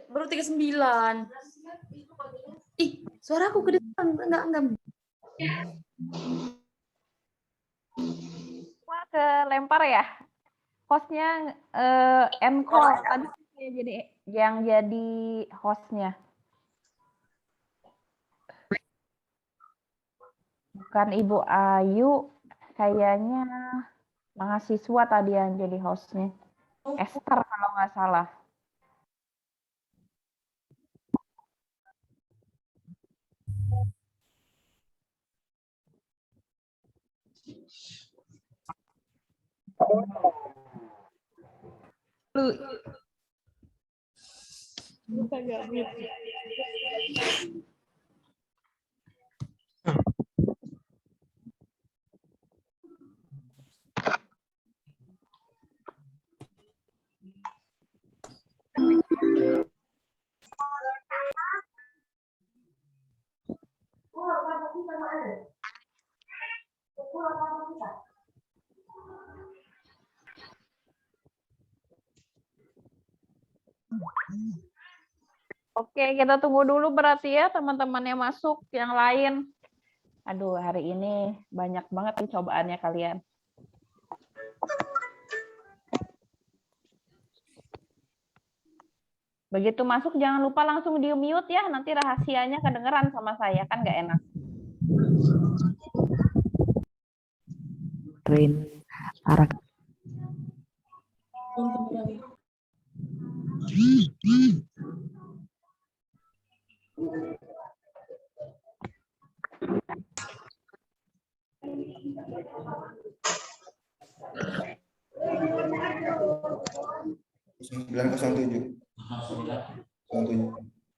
baru 39. Ih, suaraku kedengeran enggak. Wah, kelempar ya. Hostnya Encore tadi saya jadi yang jadi hostnya. Bukan Ibu Ayu, kayaknya mahasiswa tadi yang jadi hostnya. Esther kalau nggak salah. Oke, kita tunggu dulu berarti ya teman-teman yang masuk, yang lain. Aduh, hari ini banyak banget pencobaannya kalian. Begitu masuk jangan lupa langsung di-mute ya, nanti rahasianya kedengeran sama saya, kan nggak enak. Arak.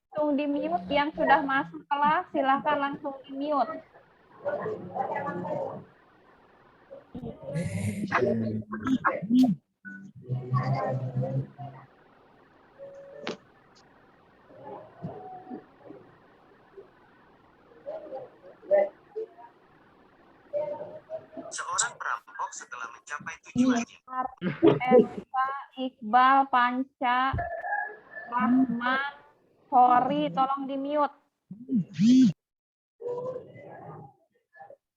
Langsung di-mute yang sudah masuk kelas, silahkan langsung di-mute. Seorang perampok setelah mencapai tujuannya. Eva, Iqbal, Panca, Rahman, Hori, tolong di-mute.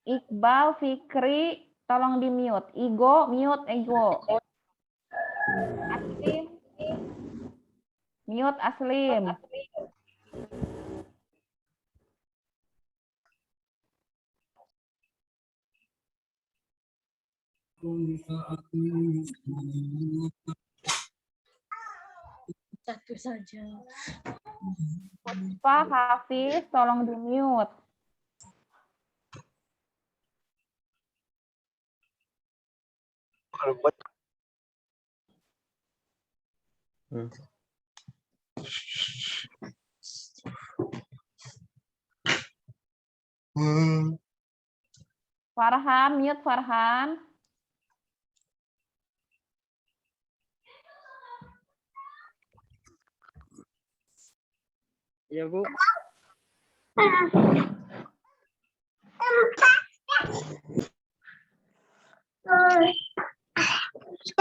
Iqbal, Fikri, tolong di-mute. Igo, mute, Igo. Aslim, mute, Aslim. Satu saja. Pak Hafiz, tolong di-mute. Farhan, mute Farhan. Ya, Bu.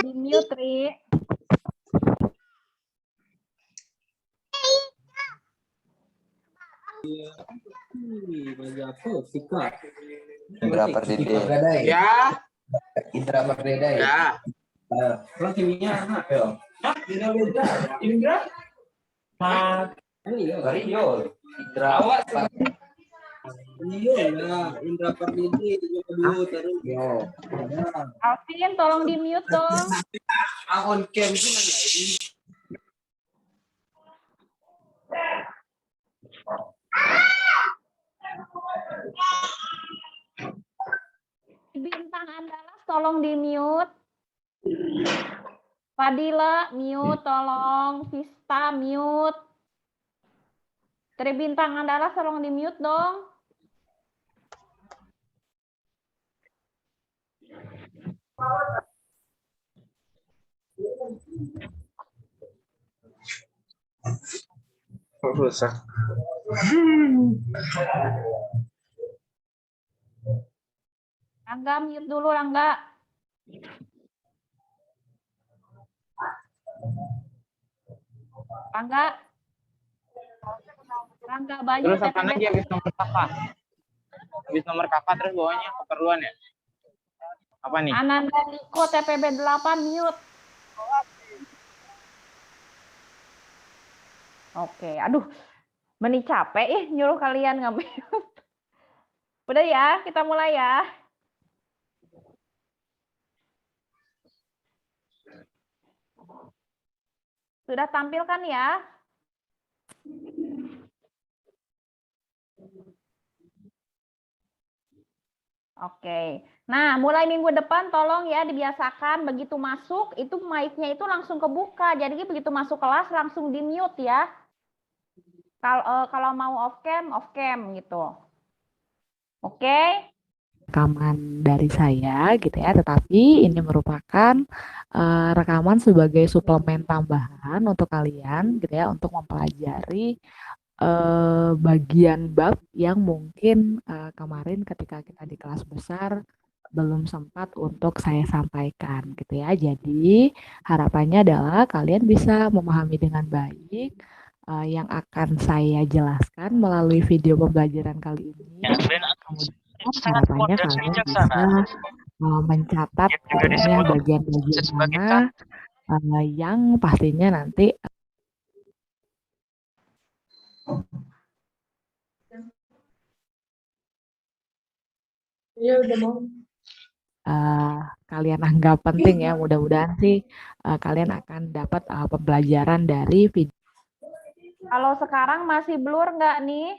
Di mute, Ri. Indra Pardede. Ya. Indra Pardede. Ya. Kalau timnya anak ya. Indra. Rio. Indra. Indra Pardede dulu terus. Alvin, tolong di-mute dong. Akun cam itu lagi. Bintang Andalas, tolong di-mute. Fadila, mute, tolong. Vista, mute. Tri Bintang Andalas, tolong di-mute dong. Rusak. Rangga, mute dulu, Rangga. Rangga. Rangka baju Terus apa TPB lagi habis nomor kakak? Habis nomor kakak terus bawahnya keperluan ya? Apa nih? Ananda Niko TPB 8 mute. Oke, aduh, meni capek nyuruh kalian ngambil. Udah ya, kita mulai ya. Sudah tampil kan ya? Oke. Nah, mulai minggu depan tolong ya dibiasakan begitu masuk itu mic-nya itu langsung kebuka. Jadi begitu masuk kelas langsung di-mute ya. Kalau mau off cam gitu. Oke? Rekaman dari saya gitu ya, tetapi ini merupakan rekaman sebagai suplemen tambahan untuk kalian gitu ya, untuk mempelajari bagian bab yang mungkin kemarin ketika kita di kelas besar belum sempat untuk saya sampaikan gitu ya. Jadi harapannya adalah kalian bisa memahami dengan baik yang akan saya jelaskan melalui video pembelajaran kali ini. Kemudian harapannya kalian bisa mencatat ya bagian-bagian mana yang pastinya nanti Ya udah mau. kalian anggap penting ya. Mudah-mudahan sih kalian akan dapat pembelajaran dari video. Kalau sekarang masih blur nggak nih?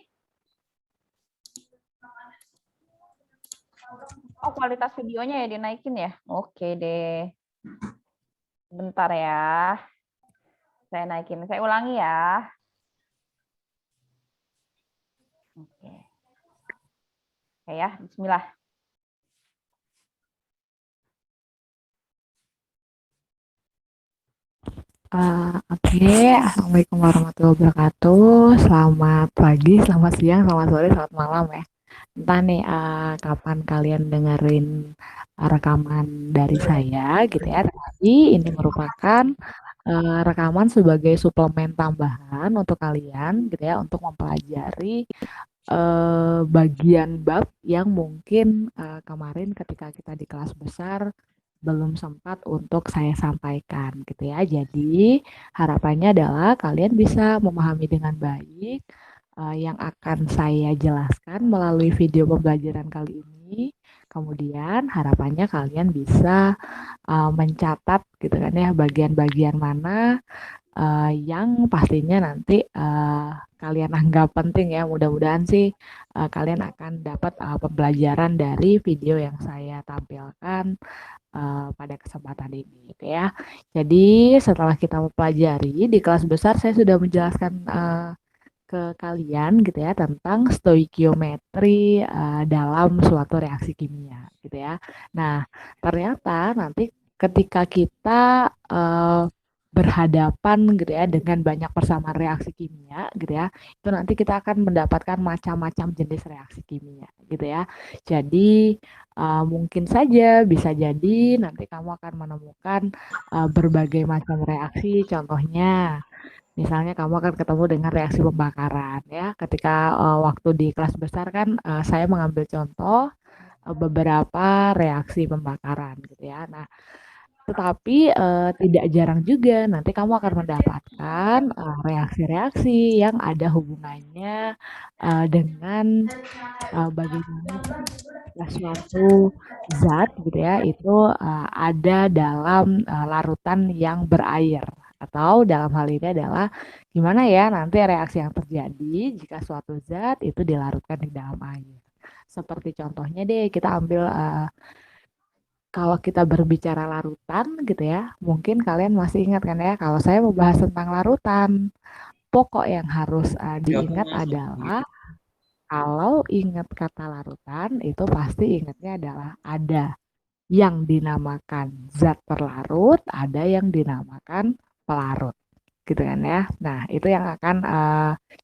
Oh, kualitas videonya ya dinaikin ya? Oke deh. Bentar ya. Saya naikin. Saya ulangi ya. Oke. Oke ya, bismillah. Oke, Assalamualaikum warahmatullahi wabarakatuh. Selamat pagi, selamat siang, selamat sore, selamat malam ya. Entah nih kapan kalian dengerin rekaman dari saya gitu ya. Tapi ini merupakan rekaman sebagai suplemen tambahan untuk kalian gitu ya, untuk mempelajari bagian bab yang mungkin kemarin ketika kita di kelas besar belum sempat untuk saya sampaikan gitu ya. Jadi harapannya adalah kalian bisa memahami dengan baik yang akan saya jelaskan melalui video pembelajaran kali ini. Kemudian harapannya kalian bisa mencatat gitu kan ya bagian-bagian mana yang pastinya nanti kalian anggap penting ya. Mudah-mudahan sih kalian akan dapat pembelajaran dari video yang saya tampilkan pada kesempatan ini gitu ya. Jadi setelah kita mempelajari di kelas besar saya sudah menjelaskan ke kalian gitu ya tentang stoikiometri dalam suatu reaksi kimia gitu ya. Nah, ternyata nanti ketika kita berhadapan gitu ya dengan banyak persamaan reaksi kimia gitu ya, itu nanti kita akan mendapatkan macam-macam jenis reaksi kimia gitu ya. Jadi mungkin saja bisa jadi nanti kamu akan menemukan berbagai macam reaksi. Contohnya misalnya kamu akan ketemu dengan reaksi pembakaran ya. Ketika waktu di kelas besar kan saya mengambil contoh beberapa reaksi pembakaran gitu ya. Nah, tetapi tidak jarang juga nanti kamu akan mendapatkan reaksi-reaksi yang ada hubungannya dengan bagaimana suatu zat gitu ya itu ada dalam larutan yang berair, atau dalam hal ini adalah gimana ya nanti reaksi yang terjadi jika suatu zat itu dilarutkan di dalam air. Seperti contohnya deh kita ambil kalau kita berbicara larutan gitu ya, mungkin kalian masih ingat kan ya, kalau saya membahas tentang larutan, pokok yang harus diingat adalah kalau ingat kata larutan itu pasti ingatnya adalah ada yang dinamakan zat terlarut, ada yang dinamakan pelarut, gitu kan ya. Nah, itu yang akan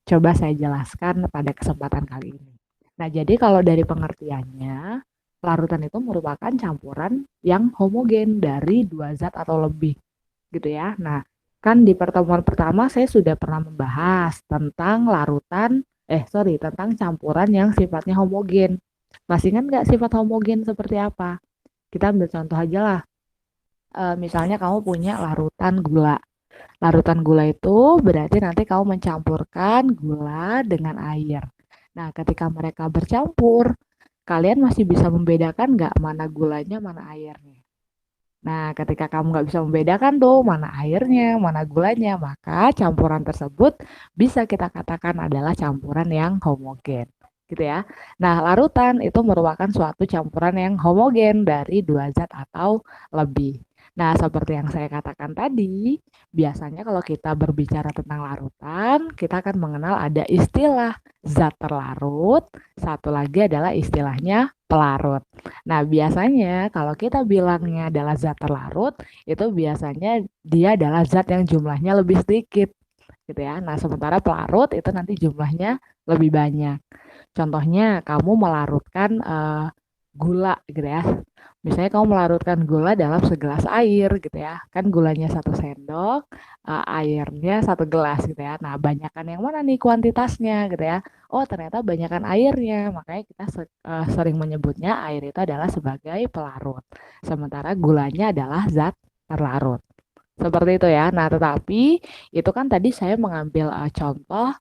coba saya jelaskan pada kesempatan kali ini. Nah, jadi kalau dari pengertiannya, larutan itu merupakan campuran yang homogen dari dua zat atau lebih, gitu ya. Nah, kan di pertemuan pertama saya sudah pernah membahas tentang larutan tentang campuran yang sifatnya homogen. Masih ingat nggak sifat homogen seperti apa? Kita ambil contoh aja lah. Misalnya kamu punya larutan gula. Larutan gula itu berarti nanti kamu mencampurkan gula dengan air. Nah, ketika mereka bercampur, kalian masih bisa membedakan nggak mana gulanya, mana airnya? Nah, ketika kamu nggak bisa membedakan tuh mana airnya, mana gulanya, maka campuran tersebut bisa kita katakan adalah campuran yang homogen. Gitu ya. Nah, larutan itu merupakan suatu campuran yang homogen dari dua zat atau lebih. Nah, seperti yang saya katakan tadi, biasanya kalau kita berbicara tentang larutan, kita akan mengenal ada istilah zat terlarut, satu lagi adalah istilahnya pelarut. Nah, biasanya kalau kita bilangnya adalah zat terlarut, itu biasanya dia adalah zat yang jumlahnya lebih sedikit, gitu ya. Nah, sementara pelarut itu nanti jumlahnya lebih banyak. Contohnya, kamu melarutkan gula, gitu ya. Misalnya kamu melarutkan gula dalam segelas air, gitu ya. Kan gulanya 1 sendok, airnya 1 gelas, gitu ya. Nah, banyakan yang mana nih kuantitasnya, gitu ya. Oh, ternyata banyakan airnya, makanya kita sering menyebutnya air itu adalah sebagai pelarut. Sementara gulanya adalah zat terlarut. Seperti itu ya. Nah, tetapi itu kan tadi saya mengambil contoh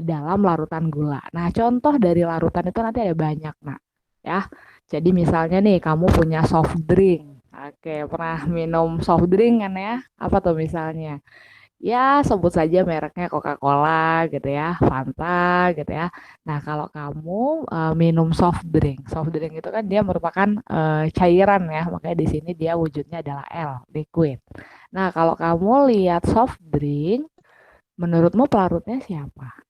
dalam larutan gula. Nah, contoh dari larutan itu nanti ada banyak, nak. Ya. Jadi misalnya nih, kamu punya soft drink. Oke, pernah minum soft drink kan ya? Apa tuh misalnya? Ya, sebut saja mereknya Coca-Cola gitu ya, Fanta gitu ya. Nah, kalau kamu minum soft drink itu kan dia merupakan cairan ya, makanya di sini dia wujudnya adalah L, liquid. Nah, kalau kamu lihat soft drink, menurutmu pelarutnya siapa?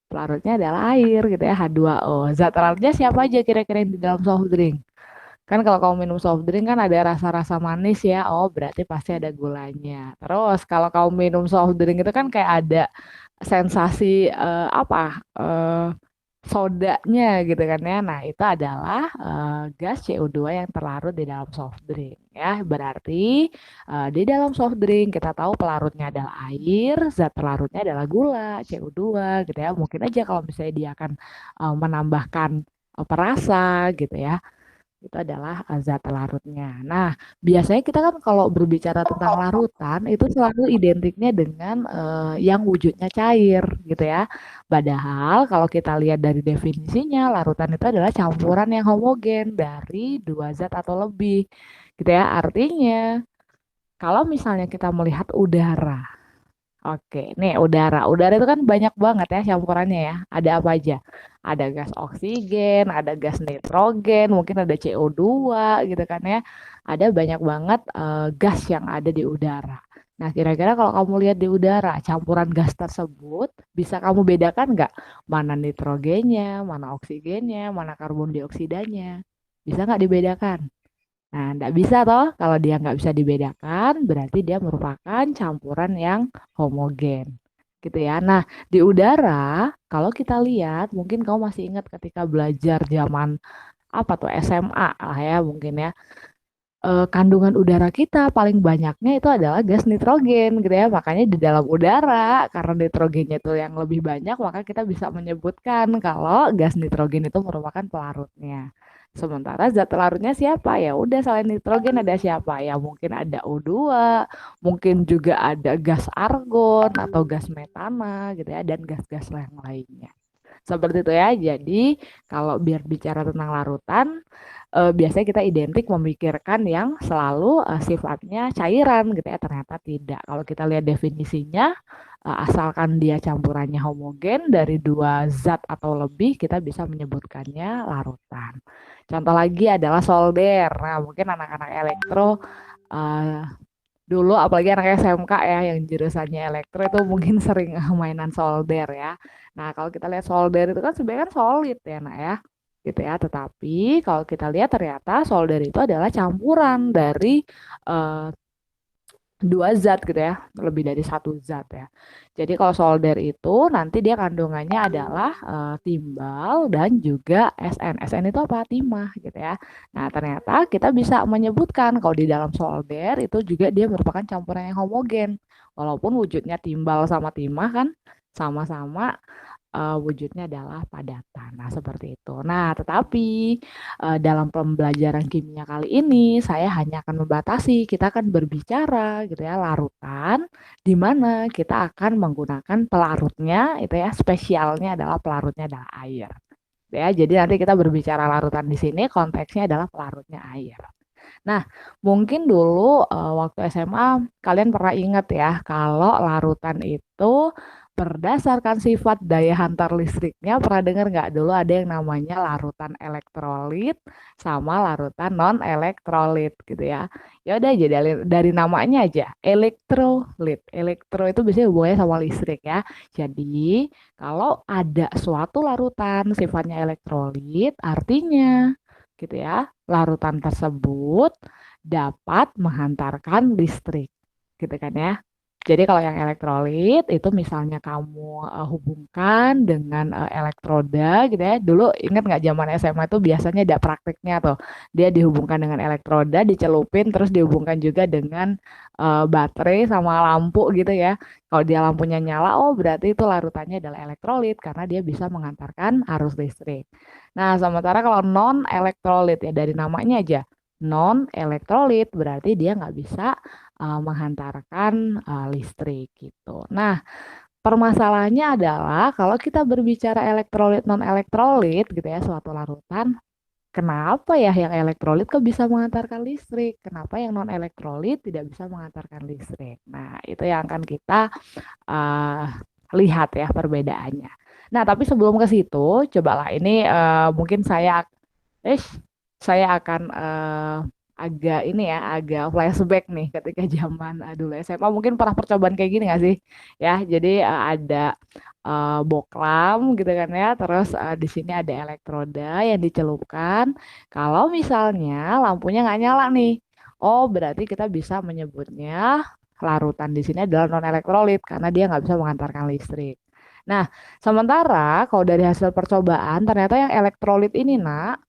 Pelarutnya adalah air gitu ya, H2O. Zat pelarutnya siapa aja kira-kira yang di dalam soft drink? Kan kalau kamu minum soft drink kan ada rasa-rasa manis ya. Oh, berarti pasti ada gulanya. Terus kalau kamu minum soft drink itu kan kayak ada sensasi apa? Sodanya gitu kan ya. Nah, itu adalah gas CO2 yang terlarut di dalam soft drink ya. Berarti di dalam soft drink kita tahu pelarutnya adalah air, zat terlarutnya adalah gula, CO2 gitu ya. Mungkin aja kalau misalnya dia akan menambahkan perasa gitu ya. Itu adalah zat larutnya. Nah, biasanya kita kan kalau berbicara tentang larutan itu selalu identiknya dengan yang wujudnya cair gitu ya. Padahal kalau kita lihat dari definisinya, larutan itu adalah campuran yang homogen dari dua zat atau lebih gitu ya. Artinya kalau misalnya kita melihat udara. Oke, nih udara. Udara itu kan banyak banget ya campurannya ya. Ada apa aja? Ada gas oksigen, ada gas nitrogen, mungkin ada CO2 gitu kan ya. Ada banyak banget gas yang ada di udara. Nah, kira-kira kalau kamu lihat di udara, campuran gas tersebut bisa kamu bedakan nggak? Mana nitrogennya, mana oksigennya, mana karbon dioksidanya? Bisa nggak dibedakan? Nah, enggak bisa toh. Kalau dia nggak bisa dibedakan, berarti dia merupakan campuran yang homogen. Gitu ya. Nah, di udara, kalau kita lihat, mungkin kamu masih ingat ketika belajar zaman apa tuh SMA lah ya mungkin ya. Kandungan udara kita paling banyaknya itu adalah gas nitrogen gitu ya. Makanya di dalam udara, karena nitrogennya itu yang lebih banyak, maka kita bisa menyebutkan kalau gas nitrogen itu merupakan pelarutnya. Sementara zat pelarutnya siapa? Ya udah selain nitrogen ada siapa? Ya mungkin ada O2, mungkin juga ada gas argon atau gas metana gitu ya dan gas-gas yang lainnya. Seperti itu ya. Jadi kalau biar bicara tentang larutan, biasanya kita identik memikirkan yang selalu sifatnya cairan gitu ya. Ternyata tidak. Kalau kita lihat definisinya, asalkan dia campurannya homogen dari dua zat atau lebih, kita bisa menyebutkannya larutan. Contoh lagi adalah solder. Nah, mungkin anak-anak elektro dulu apalagi anak SMK ya yang jurusannya elektro itu mungkin sering mainan solder ya. Nah, kalau kita lihat solder itu kan sebenarnya kan solid ya, nak ya. Gitu ya. Tetapi kalau kita lihat ternyata solder itu adalah campuran dari dua zat gitu ya, lebih dari satu zat ya. Jadi kalau solder itu nanti dia kandungannya adalah timbal dan juga SN. SN itu apa? Timah gitu ya. Nah, ternyata kita bisa menyebutkan kalau di dalam solder itu juga dia merupakan campuran yang homogen. Walaupun wujudnya timbal sama timah kan sama-sama wujudnya adalah padatan. Nah, seperti itu. Nah, tetapi dalam pembelajaran kimia kali ini saya hanya akan membatasi, kita akan berbicara gitu ya larutan di mana kita akan menggunakan pelarutnya itu ya spesialnya adalah pelarutnya adalah air. Ya, jadi nanti kita berbicara larutan di sini konteksnya adalah pelarutnya air. Nah, mungkin dulu waktu SMA kalian pernah ingat ya kalau larutan itu berdasarkan sifat daya hantar listriknya pernah dengar nggak dulu ada yang namanya larutan elektrolit sama larutan non elektrolit gitu ya. Ya udah aja dari namanya aja elektrolit. Elektro itu biasanya hubungannya sama listrik ya. Jadi kalau ada suatu larutan sifatnya elektrolit artinya gitu ya larutan tersebut dapat menghantarkan listrik gitu kan ya. Jadi kalau yang elektrolit itu misalnya kamu hubungkan dengan elektroda gitu ya. Dulu ingat nggak zaman SMA itu biasanya ada praktiknya tuh. Dia dihubungkan dengan elektroda, dicelupin terus dihubungkan juga dengan baterai sama lampu gitu ya. Kalau dia lampunya nyala, oh berarti itu larutannya adalah elektrolit karena dia bisa mengantarkan arus listrik. Nah, sementara kalau non elektrolit ya dari namanya aja non elektrolit berarti dia nggak bisa menghantarkan listrik gitu. Nah, permasalahannya adalah kalau kita berbicara elektrolit non elektrolit gitu ya suatu larutan, kenapa ya yang elektrolit kok bisa mengantarkan listrik? Kenapa yang non elektrolit tidak bisa mengantarkan listrik? Nah, itu yang akan kita lihat ya perbedaannya. Nah, tapi sebelum ke situ, cobalah ini mungkin saya akan agak ini ya, agak flashback nih ketika zaman dulu SMA. Mungkin pernah percobaan kayak gini nggak sih? Ya, jadi ada boklam gitu kan ya. Terus di sini ada elektroda yang dicelupkan. Kalau misalnya lampunya nggak nyala nih, oh berarti kita bisa menyebutnya larutan di sini adalah non elektrolit karena dia nggak bisa mengantarkan listrik. Nah, sementara kalau dari hasil percobaan ternyata yang elektrolit ini nak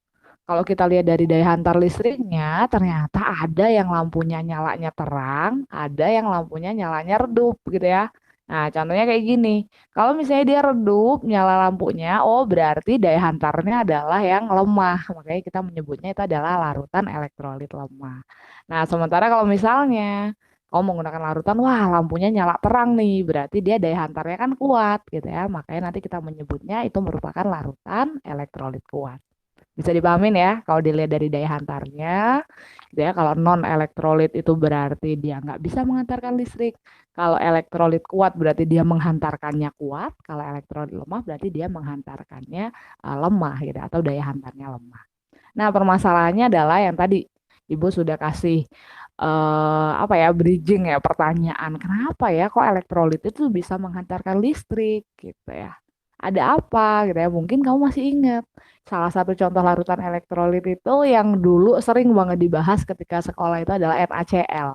kalau kita lihat dari daya hantar listriknya, ternyata ada yang lampunya nyalanya terang, ada yang lampunya nyalanya redup gitu ya. Nah, contohnya kayak gini. Kalau misalnya dia redup, nyala lampunya, oh berarti daya hantarnya adalah yang lemah. Makanya kita menyebutnya itu adalah larutan elektrolit lemah. Nah, sementara kalau misalnya kamu menggunakan larutan, wah lampunya nyala terang nih, berarti dia daya hantarnya kan kuat gitu ya. Makanya nanti kita menyebutnya itu merupakan larutan elektrolit kuat. Bisa dipahamin ya, kalau dilihat dari daya hantarnya, gitu ya. Kalau non elektrolit itu berarti dia nggak bisa mengantarkan listrik. Kalau elektrolit kuat berarti dia menghantarkannya kuat. Kalau elektrolit lemah berarti dia menghantarkannya lemah gitu atau daya hantarnya lemah. Nah, permasalahannya adalah yang tadi Ibu sudah kasih apa ya bridging ya pertanyaan. Kenapa ya kok elektrolit itu bisa menghantarkan listrik gitu ya? Ada apa gitu ya? Mungkin kamu masih ingat. Salah satu contoh larutan elektrolit itu yang dulu sering banget dibahas ketika sekolah itu adalah NaCl.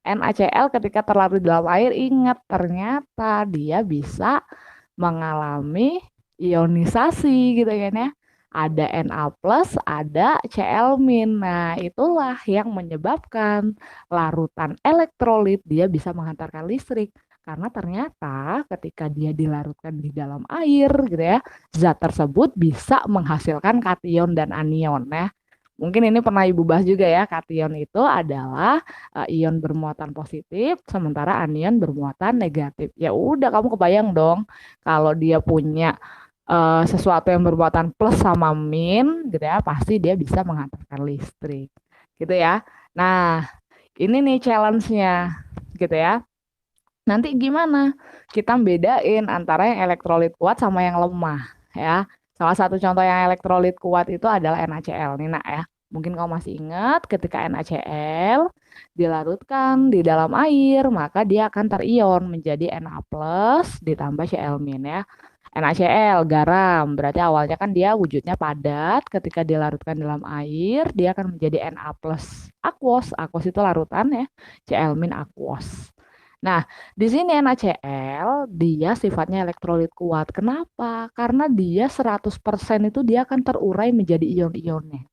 NaCl ketika terlarut dalam air, ingat ternyata dia bisa mengalami ionisasi gitu kan ya. Ada Na+, ada Cl-. Nah, itulah yang menyebabkan larutan elektrolit dia bisa menghantarkan listrik. Karena ternyata ketika dia dilarutkan di dalam air gitu ya, zat tersebut bisa menghasilkan kation dan anion ya. Mungkin ini pernah Ibu bahas juga ya, kation itu adalah ion bermuatan positif, sementara anion bermuatan negatif. Ya udah kamu kebayang dong kalau dia punya sesuatu yang bermuatan plus sama min gitu ya, pasti dia bisa menghantarkan listrik. Gitu ya. Nah, ini nih challenge-nya gitu ya. Nanti gimana? Kita bedain antara yang elektrolit kuat sama yang lemah ya. Salah satu contoh yang elektrolit kuat itu adalah NaCl nih nak ya. Mungkin kamu masih ingat ketika NaCl dilarutkan di dalam air, maka dia akan terion menjadi Na+ ditambah Cl- ya. NaCl garam, berarti awalnya kan dia wujudnya padat, ketika dilarutkan dalam air dia akan menjadi Na+ aquos. Aquos itu larutan ya. Cl- aquos. Nah, di sini NaCl dia sifatnya elektrolit kuat. Kenapa? Karena dia 100% itu dia akan terurai menjadi ion-ionnya.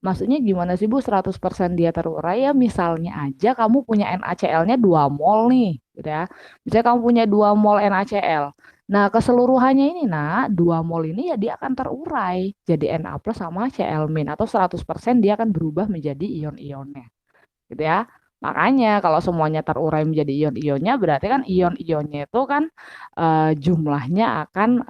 Maksudnya gimana sih Bu 100% dia terurai ya misalnya aja kamu punya NaCl-nya 2 mol nih gitu ya. Misalnya kamu punya 2 mol NaCl. Nah, keseluruhannya ini, Nak, 2 mol ini ya dia akan terurai jadi Na plus sama Cl min atau 100% dia akan berubah menjadi ion-ionnya. Gitu ya. Makanya kalau semuanya terurai menjadi ion-ionnya berarti kan ion-ionnya itu kan jumlahnya akan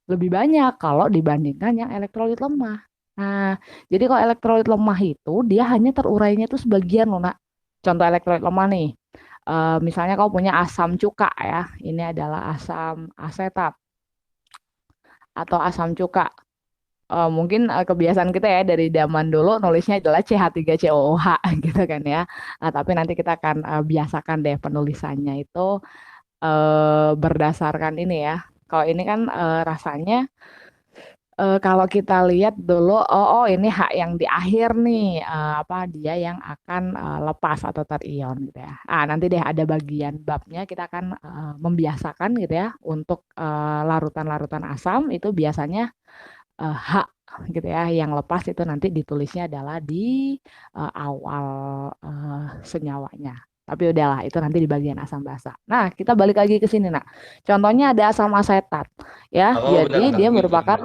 lebih banyak kalau dibandingkan yang elektrolit lemah. Nah, jadi kalau elektrolit lemah itu dia hanya terurainya itu sebagian loh, Nak. Contoh elektrolit lemah nih. Misalnya kau punya asam cuka ya. Ini adalah asam asetat atau asam cuka. Mungkin kebiasaan kita ya dari zaman dulu nulisnya adalah CH3COOH gitu kan ya. Tapi nanti kita akan biasakan deh penulisannya itu berdasarkan ini ya. Kalau ini kan rasanya kalau kita lihat dulu, oh ini H yang di akhir nih, apa dia yang akan lepas atau terion gitu ya. Nanti deh ada bagian babnya kita akan membiasakan gitu ya untuk larutan-larutan asam itu biasanya H gitu ya, yang lepas itu nanti ditulisnya adalah di awal senyawanya. Tapi udahlah, itu nanti di bagian asam basa. Nah, kita balik lagi ke sini, Nak. Contohnya ada asam asetat, ya. Jadi dia merupakan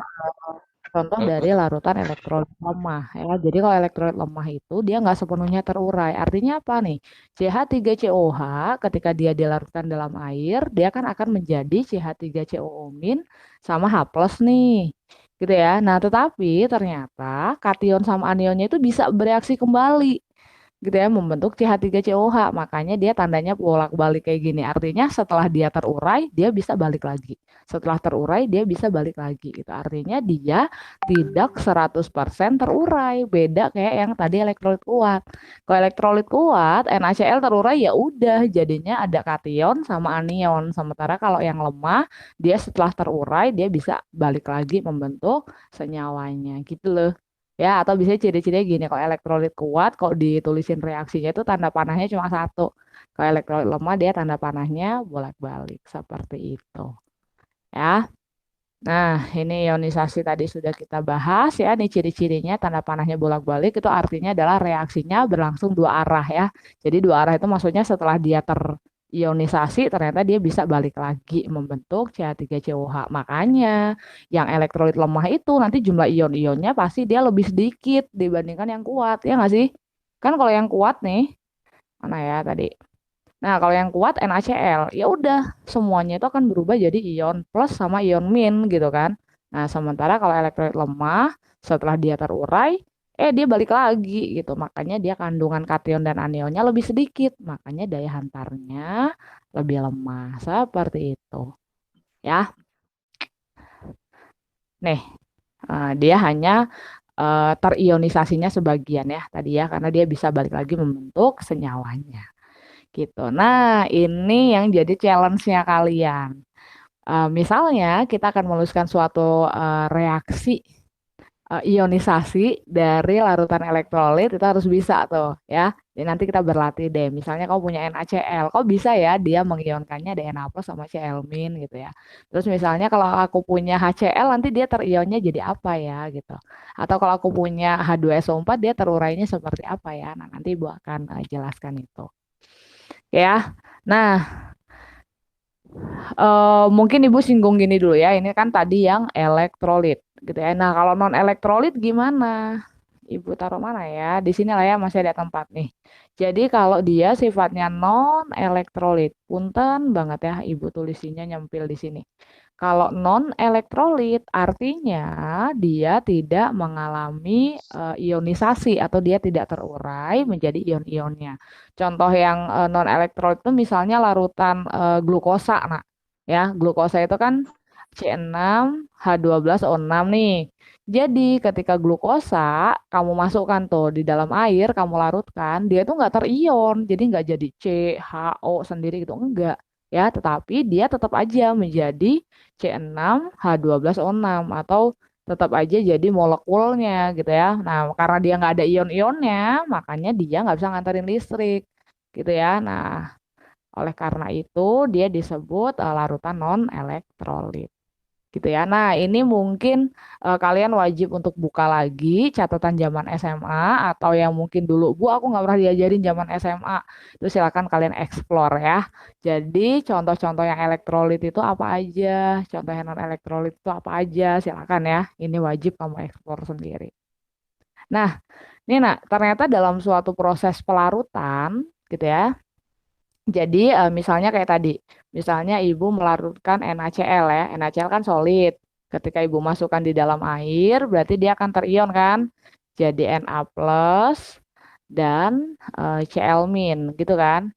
contoh dari larutan elektrolit lemah, ya. Jadi kalau elektrolit lemah itu dia nggak sepenuhnya terurai. Artinya apa nih? CH3COH ketika dia dilarutkan dalam air, dia kan akan menjadi CH3COO min sama H plus nih gitu ya. Nah, tetapi ternyata kation sama anionnya itu bisa bereaksi kembali gitu ya, membentuk CH3COH. Makanya dia tandanya bolak-balik kayak gini. Artinya setelah dia terurai, dia bisa balik lagi. Setelah terurai, dia bisa balik lagi. Itu artinya dia tidak 100% terurai. Beda kayak yang tadi elektrolit kuat. Kalau elektrolit kuat, NaCl terurai ya udah jadinya ada kation sama anion. Sementara kalau yang lemah, dia setelah terurai, dia bisa balik lagi membentuk senyawanya gitu loh. Ya, atau bisa ciri-cirinya gini, kalau elektrolit kuat, kalau ditulisin reaksinya itu tanda panahnya cuma satu. Kalau elektrolit lemah, dia tanda panahnya bolak-balik, seperti itu. Ya, nah ini ionisasi tadi sudah kita bahas ya, ini ciri-cirinya tanda panahnya bolak-balik, itu artinya adalah reaksinya berlangsung dua arah ya. Jadi dua arah itu maksudnya setelah dia ionisasi ternyata dia bisa balik lagi membentuk CH3COH. Makanya yang elektrolit lemah itu nanti jumlah ion-ionnya pasti dia lebih sedikit dibandingkan yang kuat, ya nggak sih? Kan kalau yang kuat nih, mana ya tadi? Nah, kalau yang kuat NaCl, ya udah semuanya itu akan berubah jadi ion plus sama ion min gitu kan. Nah, sementara kalau elektrolit lemah setelah dia terurai, dia balik lagi gitu. Makanya dia kandungan kation dan anionnya lebih sedikit. Makanya daya hantarnya lebih lemah. Seperti itu. Ya. Nih, dia hanya terionisasinya sebagian ya tadi ya. Karena dia bisa balik lagi membentuk senyawanya. Gitu. Nah, ini yang jadi challenge-nya kalian. Misalnya kita akan menuliskan suatu reaksi ionisasi dari larutan elektrolit itu harus bisa tuh ya. Jadi nanti kita berlatih deh. Misalnya kau punya NaCl, kau bisa ya dia mengionkannya Na plus sama Cl min gitu ya. Terus misalnya kalau aku punya HCl nanti dia terionnya jadi apa ya gitu. Atau kalau aku punya H2SO4 dia terurainya seperti apa ya. Nah, nanti Ibu akan jelaskan itu. Ya. Nah, mungkin Ibu singgung gini dulu ya. Ini kan tadi yang elektrolit gitu ya. Nah, kalau non elektrolit gimana? Ibu taruh mana ya? Di sini lah ya, masih ada tempat nih. Jadi kalau dia sifatnya non elektrolit, punten banget ya Ibu tulisinya nyempil di sini. Kalau non elektrolit artinya dia tidak mengalami ionisasi atau dia tidak terurai menjadi ion-ionnya. Contoh yang non elektrolit itu misalnya larutan glukosa. Nah, ya, glukosa itu kan C6H12O6 nih. Jadi ketika glukosa kamu masukkan tuh di dalam air, kamu larutkan, dia tuh nggak terion, jadi nggak jadi CHO sendiri gitu, enggak. Ya, tetapi dia tetap aja menjadi C6H12O6 atau tetap aja jadi molekulnya gitu ya. Nah, karena dia nggak ada ion-ionnya, makanya dia nggak bisa nganterin listrik gitu ya. Nah, oleh karena itu dia disebut larutan non elektrolit. gitu ya. Nah, ini mungkin kalian wajib untuk buka lagi catatan zaman SMA atau yang mungkin dulu, Bu, aku nggak pernah diajarin zaman SMA. Itu silakan kalian explore ya. Jadi contoh-contoh yang elektrolit itu apa aja, contoh yang non elektrolit itu apa aja, silakan ya. Ini wajib kamu explore sendiri. Nah, Nina, ternyata dalam suatu proses pelarutan gitu ya. Jadi misalnya kayak tadi, misalnya ibu melarutkan NaCl ya, NaCl kan solid. Ketika ibu masukkan di dalam air, berarti dia akan terion kan, jadi Na plus dan Cl min, gitu kan.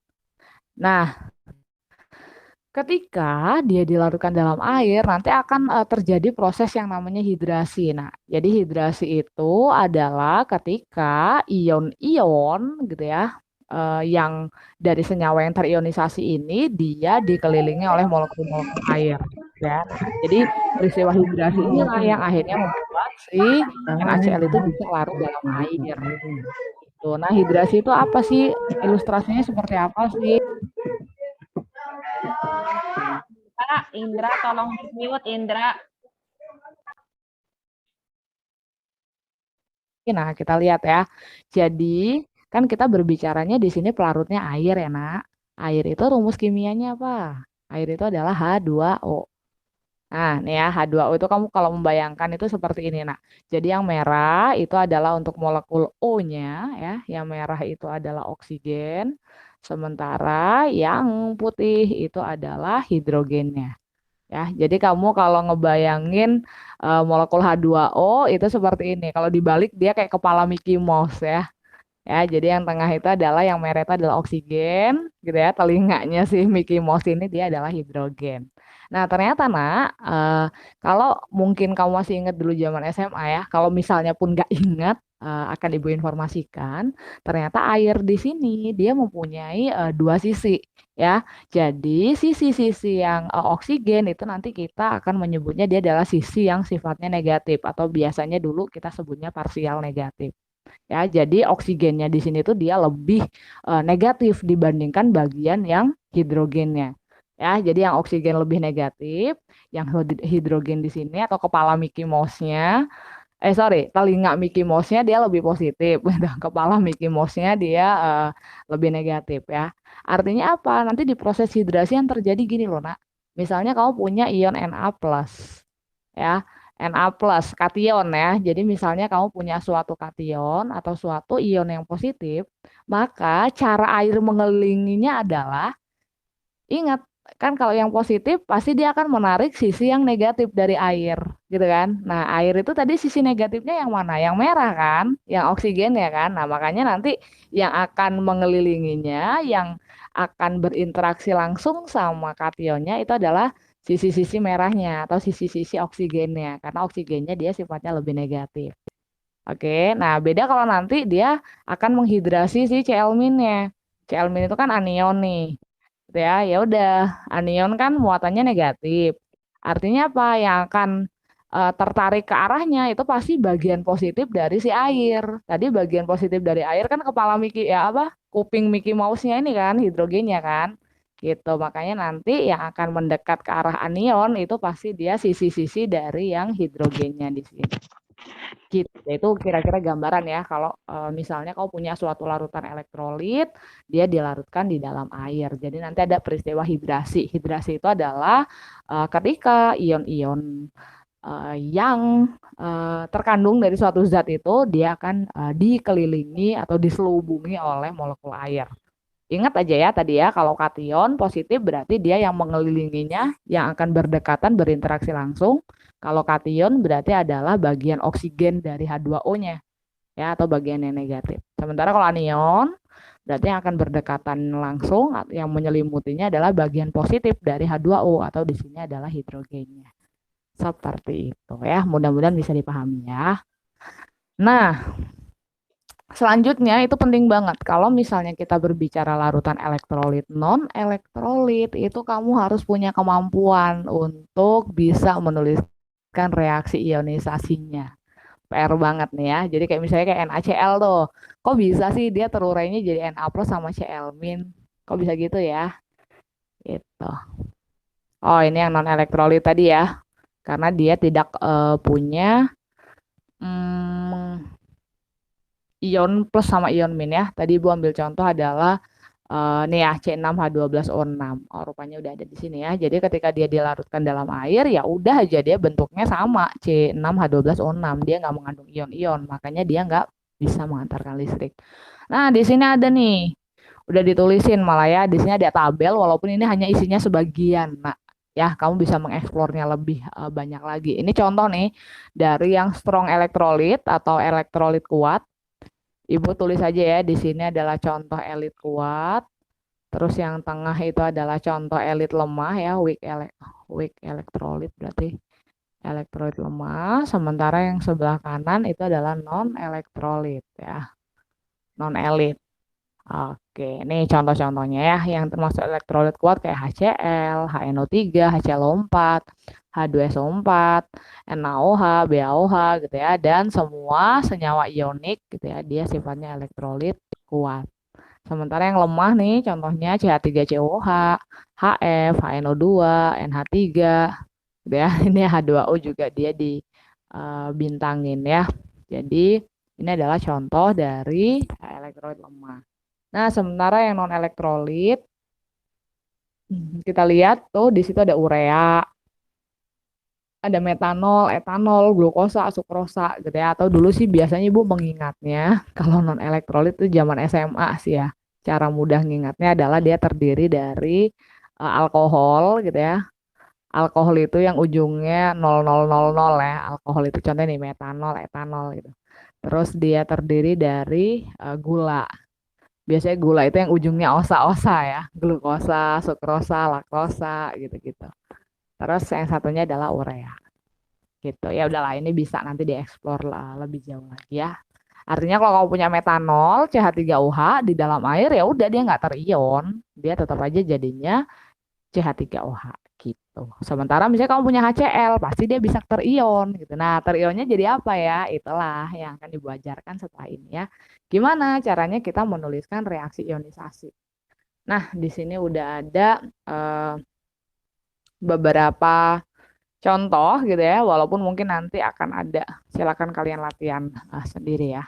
Nah, ketika dia dilarutkan dalam air, nanti akan terjadi proses yang namanya hidrasi. Nah, jadi hidrasi itu adalah ketika ion-ion gitu ya, yang dari senyawa yang terionisasi ini dia dikelilingi oleh molekul-molekul air. Ya, nah, jadi peristiwa hidrasi inilah yang akhirnya membuat si NaCl itu bisa larut dalam air. Tuh, nah hidrasi itu apa sih? Ilustrasinya seperti apa sih? Indra, tolong mute Indra. Nah, kita lihat ya. Jadi, kan kita berbicaranya di sini pelarutnya air ya, Nak. Air itu rumus kimianya apa? Air itu adalah H2O. Nah, nih ya, H2O itu kamu kalau membayangkan itu seperti ini, Nak. Jadi yang merah itu adalah untuk molekul O-nya ya. Yang merah itu adalah oksigen. Sementara yang putih itu adalah hidrogennya. Ya, jadi kamu kalau ngebayangin molekul H2O itu seperti ini. Kalau dibalik dia kayak kepala Mickey Mouse ya. Ya, jadi yang tengah itu adalah yang merah itu adalah oksigen, gitu ya. Telinganya si Mickey Mouse ini dia adalah hidrogen. Nah, ternyata nak, kalau mungkin kamu masih ingat dulu zaman SMA ya, kalau misalnya pun nggak ingat, akan ibu informasikan, ternyata air di sini dia mempunyai dua sisi, ya. Jadi sisi-sisi yang oksigen itu nanti kita akan menyebutnya dia adalah sisi yang sifatnya negatif atau biasanya dulu kita sebutnya parsial negatif. Ya, jadi oksigennya di sini tuh dia lebih negatif dibandingkan bagian yang hidrogennya. Ya, jadi yang oksigen lebih negatif, yang hidrogen di sini atau kepala Mickey Mouse-nya, telinga Mickey Mouse-nya dia lebih positif, kepala Mickey Mouse-nya dia lebih negatif ya. Artinya apa? Nanti di proses hidrasi yang terjadi gini loh, Nak. Misalnya kamu punya ion Na+, ya. Na plus kation ya. Jadi misalnya kamu punya suatu kation atau suatu ion yang positif, maka cara air mengelilinginya adalah, ingat kan kalau yang positif pasti dia akan menarik sisi yang negatif dari air, gitu kan. Nah, air itu tadi sisi negatifnya yang mana? Yang merah kan, yang oksigen ya kan. Nah, makanya nanti yang akan mengelilinginya, yang akan berinteraksi langsung sama kationnya itu adalah sisi-sisi merahnya atau sisi-sisi oksigennya karena oksigennya dia sifatnya lebih negatif. Oke, nah beda kalau nanti dia akan menghidrasi si Cl-nya. Cl- itu kan anion nih. Gitu ya. Ya udah, anion kan muatannya negatif. Artinya apa? Yang akan tertarik ke arahnya itu pasti bagian positif dari si air. Tadi bagian positif dari air kan kepala Mickey ya apa? Kuping Mickey Mouse-nya ini kan hidrogennya kan. Gitu. Makanya nanti yang akan mendekat ke arah anion itu pasti dia sisi-sisi dari yang hidrogennya di sini. Gitu. Itu kira-kira gambaran ya kalau misalnya kau punya suatu larutan elektrolit, dia dilarutkan di dalam air. Jadi nanti ada peristiwa hidrasi. Hidrasi itu adalah ketika ion-ion yang terkandung dari suatu zat itu dia akan dikelilingi atau diselubungi oleh molekul air. Ingat aja ya tadi ya, kalau kation positif berarti dia yang mengelilinginya yang akan berdekatan berinteraksi langsung. Kalau kation berarti adalah bagian oksigen dari H2O-nya ya atau bagian yang negatif. Sementara kalau anion berarti yang akan berdekatan langsung yang menyelimutinya adalah bagian positif dari H2O atau di sini adalah hidrogennya. Seperti itu ya, mudah-mudahan bisa dipahami ya. Nah, selanjutnya itu penting banget kalau misalnya kita berbicara larutan elektrolit, non elektrolit itu kamu harus punya kemampuan untuk bisa menuliskan reaksi ionisasinya. PR banget nih ya. Jadi kayak misalnya kayak NaCl tuh. Kok bisa sih dia terurainya jadi Na plus sama Cl min? Kok bisa gitu ya? Gitu. Oh, ini yang non elektrolit tadi ya. karena dia tidak punya ion plus sama ion min ya. Tadi Ibu ambil contoh adalah nih ya C6H12O6. Oh, rupanya udah ada di sini ya. Jadi ketika dia dilarutkan dalam air ya udah aja dia bentuknya sama C6H12O6. Dia nggak mengandung ion-ion, makanya dia nggak bisa mengantarkan listrik. Nah, di sini ada nih. Udah ditulisin malah ya. Di sini ada tabel walaupun ini hanya isinya sebagian. Nah, ya kamu bisa mengeksplornya lebih banyak lagi. Ini contoh nih dari yang strong elektrolit atau elektrolit kuat. Ibu tulis aja ya, di sini adalah contoh elit kuat. Terus yang tengah itu adalah contoh elit lemah ya, weak elektrolit berarti elektrolit lemah. Sementara yang sebelah kanan itu adalah non elektrolit ya, non elit. Oke, ini contoh-contohnya ya, yang termasuk elektrolit kuat kayak HCl, HNO3, HClO4, H2SO4, NaOH, BaOH gitu ya, dan semua senyawa ionik gitu ya, dia sifatnya elektrolit kuat. Sementara yang lemah nih, contohnya CH3COH, HF, HNO2, NH3, gitu ya. Ini H2O juga dia dibintangin ya. Jadi ini adalah contoh dari elektrolit lemah. Nah, sementara yang non elektrolit kita lihat tuh di situ ada urea, ada metanol, etanol, glukosa, sukrosa gitu ya. Atau dulu sih biasanya Ibu mengingatnya kalau non elektrolit itu zaman SMA sih ya. Cara mudah mengingatnya adalah dia terdiri dari alkohol gitu ya. Alkohol itu yang ujungnya 0000 ya. Alkohol itu contohnya nih metanol, etanol gitu. Terus dia terdiri dari gula. Biasanya gula itu yang ujungnya osa-osa ya, glukosa, sukrosa, laktosa gitu-gitu. Terus yang satunya adalah urea. Gitu. Ya udahlah, ini bisa nanti dieksplor lebih jauh lagi ya. Artinya kalau kamu punya metanol CH3OH di dalam air ya udah dia nggak terion, dia tetap aja jadinya CH3OH gitu. Sementara misalnya kamu punya HCl, pasti dia bisa terion gitu. Nah, terionnya jadi apa ya? Itulah yang akan Ibu ajarkan setelah ini ya. Gimana caranya kita menuliskan reaksi ionisasi. Nah, di sini udah ada beberapa contoh gitu ya, walaupun mungkin nanti akan ada. Silakan kalian latihan sendiri ya.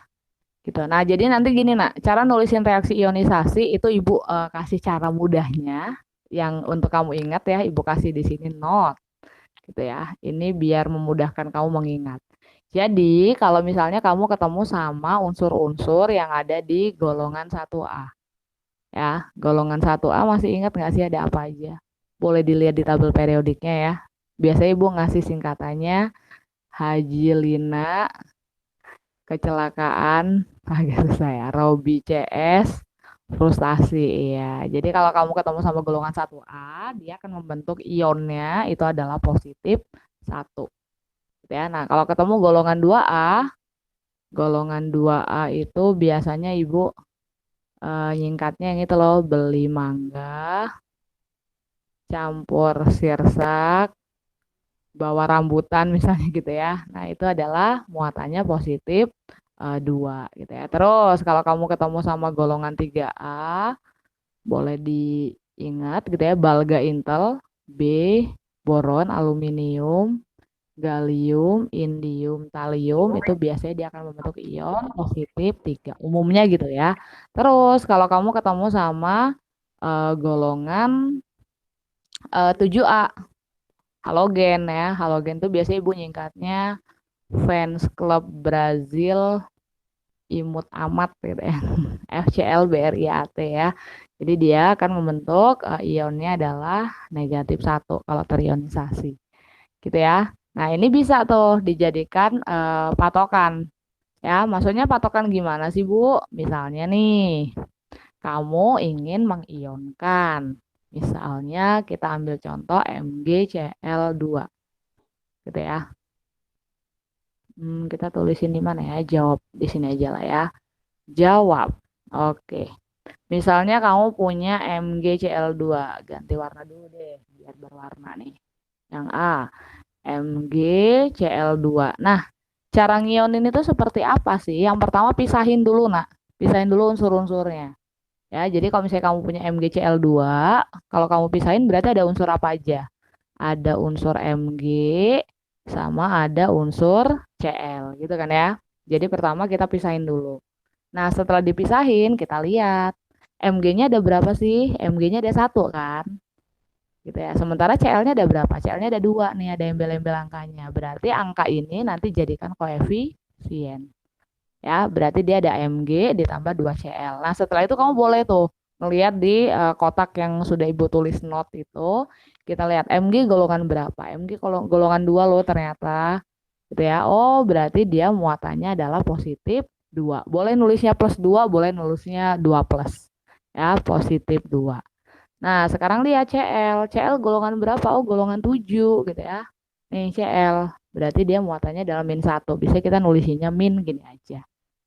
Gitu. Nah, jadi nanti gini nak, cara nulisin reaksi ionisasi itu Ibu kasih cara mudahnya yang untuk kamu ingat ya, Ibu kasih di sini note gitu ya. Ini biar memudahkan kamu mengingat. Jadi, kalau misalnya kamu ketemu sama unsur-unsur yang ada di golongan 1A. Ya, golongan 1A masih ingat nggak sih ada apa aja? Boleh dilihat di tabel periodiknya ya. Biasanya Ibu ngasih singkatannya Haji Lina, kecelakaan, agak susah ya, Robi CS, frustasi ya. Jadi kalau kamu ketemu sama golongan 1A, dia akan membentuk ionnya itu adalah positif 1. Ya, nah kalau ketemu golongan 2A itu biasanya Ibu nyingkatnya yang itu loh, beli mangga, campur sirsak, bawa rambutan misalnya gitu ya. Nah, itu adalah muatannya positif 2 gitu ya. Terus kalau kamu ketemu sama golongan 3A, boleh diingat gitu ya, balga intel, B, boron, aluminium, gallium, indium, thallium, itu biasanya dia akan membentuk ion positif 3. Umumnya gitu ya. Terus kalau kamu ketemu sama golongan 7A, halogen ya. Halogen tuh biasanya Ibu nyingkatnya Fans Club Brazil Imut Amat gitu ya. FCl BRIAT ya. Jadi dia akan membentuk ionnya adalah negatif 1 kalau terionisasi. Gitu ya. Nah, ini bisa tuh dijadikan patokan. Ya, maksudnya patokan gimana sih, Bu? Misalnya nih, kamu ingin mengionkan. Misalnya kita ambil contoh MgCl2. Gitu ya. Kita tulisin di mana ya? Jawab di sini aja lah ya. Jawab. Oke. Misalnya kamu punya MgCl2. Ganti warna dulu deh biar berwarna nih. Yang A, MgCl2. Nah, cara ngionin itu seperti apa sih? Yang pertama pisahin dulu, nak. Pisahin dulu unsur-unsurnya. Ya, jadi kalau misalnya kamu punya MgCl2, kalau kamu pisahin berarti ada unsur apa aja? Ada unsur Mg, sama ada unsur Cl gitu kan ya. Jadi pertama kita pisahin dulu. Nah, setelah dipisahin kita lihat Mg-nya ada berapa sih? Mg-nya ada 1 kan? Gitu ya. Sementara Cl-nya ada berapa? Cl-nya ada 2 nih, ada embel-embel angkanya. Berarti angka ini nanti jadikan koefisien. Ya, berarti dia ada Mg ditambah 2 Cl. Nah, setelah itu kamu boleh tuh ngelihat di kotak yang sudah Ibu tulis note itu, kita lihat Mg golongan berapa? Mg golongan 2 loh ternyata. Gitu ya. Oh, berarti dia muatannya adalah positif 2. Boleh nulisnya plus 2, boleh nulisnya 2 plus. Ya, positif 2. Nah, sekarang lihat Cl. Cl golongan berapa? Oh, golongan 7 gitu ya. Nih Cl. Berarti dia muatannya adalah min 1. Bisa kita nulisinnya min gini aja.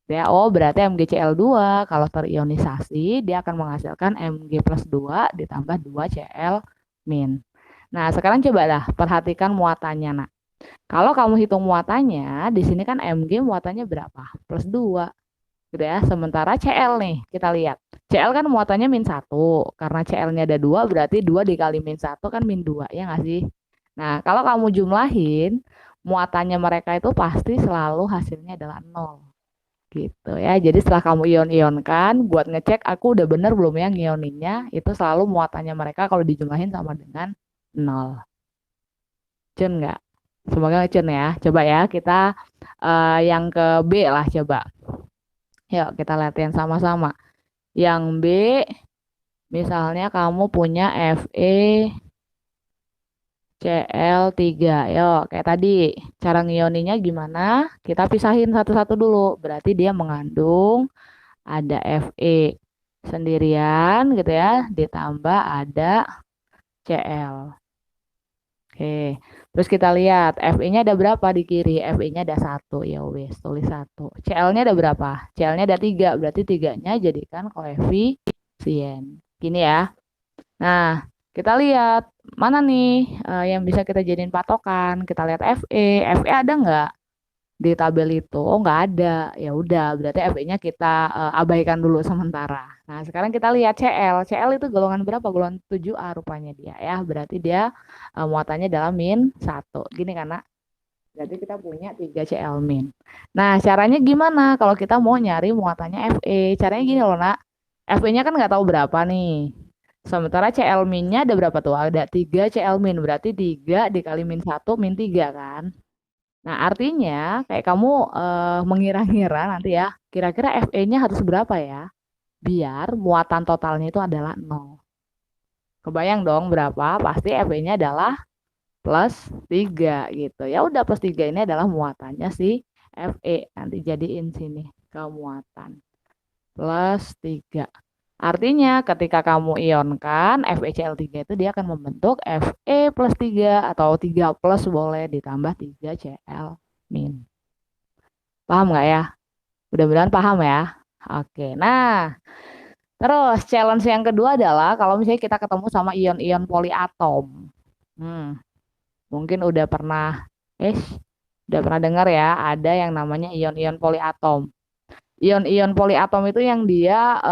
Ya, oh berarti MgCl2 kalau terionisasi dia akan menghasilkan Mg plus 2 ditambah 2 Cl min. Nah, sekarang cobalah perhatikan muatannya, nak. Kalau kamu hitung muatannya, di sini kan Mg muatannya berapa? Plus 2. Gitu ya. Sementara Cl nih, kita lihat. Cl kan muatannya min 1. Karena Cl-nya ada 2, berarti 2 dikali min 1 kan min 2, ya nggak sih? Nah, kalau kamu jumlahin, muatannya mereka itu pasti selalu hasilnya adalah 0. Gitu ya. Jadi setelah kamu ion-ionkan, buat ngecek aku udah bener belum ya ngioninnya, itu selalu muatannya mereka kalau dijumlahin sama dengan 0. Cun nggak? Semoga ngecun ya. Coba ya, kita yang ke B lah coba. Yuk kita latihan sama-sama. Yang B, misalnya kamu punya Fe Cl3. Yuk, kayak tadi. Cara ngioninya gimana? Kita pisahin satu-satu dulu. Berarti dia mengandung ada Fe sendirian gitu ya, ditambah ada Cl. Oke, terus kita lihat Fe-nya ada berapa di kiri? Fe-nya ada 1, ya wes, tulis 1. Cl-nya ada berapa? Cl-nya ada 3, berarti 3-nya jadikan koefisien. Gini ya. Nah, kita lihat mana nih yang bisa kita jadiin patokan. Kita lihat Fe. Fe ada nggak di tabel itu? Oh, nggak ada. Ya udah, berarti Fe-nya kita abaikan dulu sementara. Nah, sekarang kita lihat Cl. Cl itu golongan berapa? Golongan 7A rupanya dia ya. Berarti dia muatannya adalah min 1. Gini karena berarti kita punya 3 Cl min. Nah, caranya gimana kalau kita mau nyari muatannya Fe? Caranya gini loh, nak. Fe-nya kan nggak tahu berapa nih. Sementara Cl min-nya ada berapa tuh? Ada 3 Cl min. Berarti 3 dikali min 1 min 3 kan? Nah, artinya kayak kamu mengira-ngira nanti ya, kira-kira Fe-nya harus berapa ya? Biar muatan totalnya itu adalah 0. Kebayang dong berapa? Pasti Fe-nya adalah plus 3 gitu. Ya udah plus 3 ini adalah muatannya si Fe. Nanti jadiin sini ke muatan. Plus 3. Artinya ketika kamu ionkan FeCl3 itu dia akan membentuk Fe plus 3 atau 3 plus boleh ditambah 3 Cl min. Paham nggak ya? Mudah-mudahan paham ya. Oke, nah terus challenge yang kedua adalah kalau misalnya kita ketemu sama ion-ion poliatom. Mungkin udah pernah dengar ya, ada yang namanya ion-ion poliatom. Ion-ion poliatom itu yang dia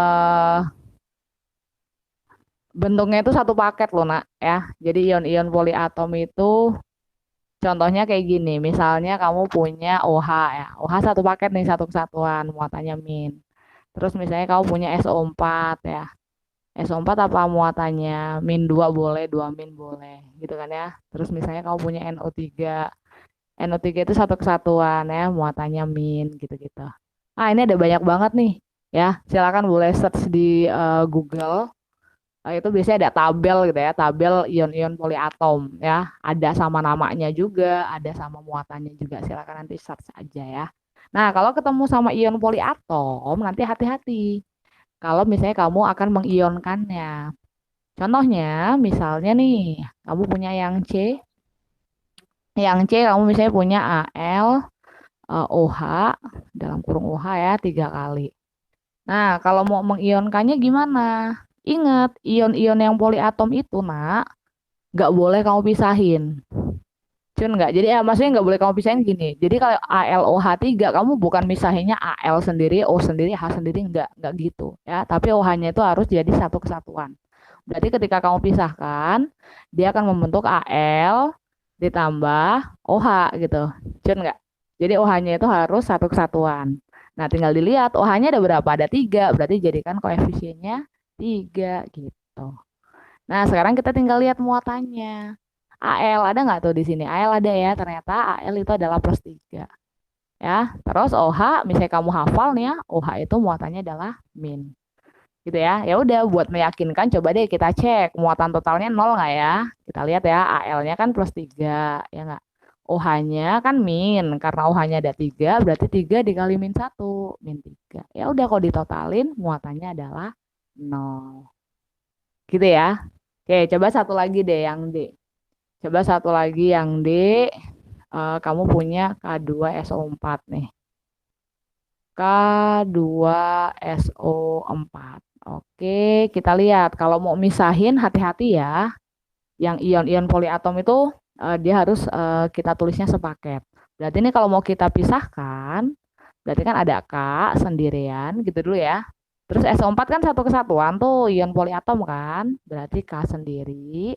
bentuknya itu satu paket loh, nak ya. Jadi ion-ion poliatom itu contohnya kayak gini. Misalnya kamu punya OH ya. OH satu paket nih, satu kesatuan, muatannya min. Terus misalnya kamu punya SO4 ya. SO4 apa muatannya? Min 2 boleh, 2 min boleh. Gitu kan ya. Terus misalnya kamu punya NO3. NO3 itu satu kesatuan ya, muatannya min gitu-gitu. Ah, ini ada banyak banget nih ya. Silakan boleh search di Google. Itu biasanya ada tabel gitu ya, tabel ion-ion poliatom ya. Ada sama namanya juga, ada sama muatannya juga. Silakan nanti search aja ya. Nah, kalau ketemu sama ion poliatom, nanti hati-hati. Kalau misalnya kamu akan mengionkannya. Contohnya, misalnya nih, kamu punya yang C. Yang C kamu misalnya punya Al, OH, dalam kurung OH ya, 3 kali. Nah, kalau mau mengionkannya gimana? Ingat, ion-ion yang poliatom itu, nak, nggak boleh kamu pisahin. Cun nggak? Jadi maksudnya nggak boleh kamu pisahin gini. Jadi kalau AlOH3, kamu bukan misahinnya Al sendiri, O sendiri, H sendiri, nggak gitu. Ya, tapi OH-nya itu harus jadi satu kesatuan. Berarti ketika kamu pisahkan, dia akan membentuk Al, ditambah OH gitu. Cun nggak? Jadi OH-nya itu harus satu kesatuan. Nah, tinggal dilihat OH-nya ada berapa? Ada 3, berarti jadikan koefisiennya 3 gitu. Nah, sekarang kita tinggal lihat muatannya. AL ada nggak tuh di sini? AL ada ya, ternyata AL itu adalah plus 3. Ya, terus OH, misalnya kamu hafal nih ya, OH itu muatannya adalah min. Gitu ya. Ya udah, buat meyakinkan coba deh kita cek muatan totalnya 0 nggak ya? Kita lihat ya, AL-nya kan plus 3, ya nggak? OH-nya kan min, karena OH-nya ada 3, berarti 3 dikali min 1, min 3. Ya udah, kalau ditotalin muatannya adalah 0. Gitu ya. Oke, coba satu lagi deh yang D. Coba satu lagi yang D, kamu punya K2SO4 nih. K2SO4. Oke, kita lihat. Kalau mau misahin, hati-hati ya. Yang ion-ion poliatom itu dia harus kita tulisnya sepaket. Berarti ini kalau mau kita pisahkan, berarti kan ada K sendirian, gitu dulu ya. Terus SO4 kan satu kesatuan tuh, ion poliatom kan. Berarti K sendiri,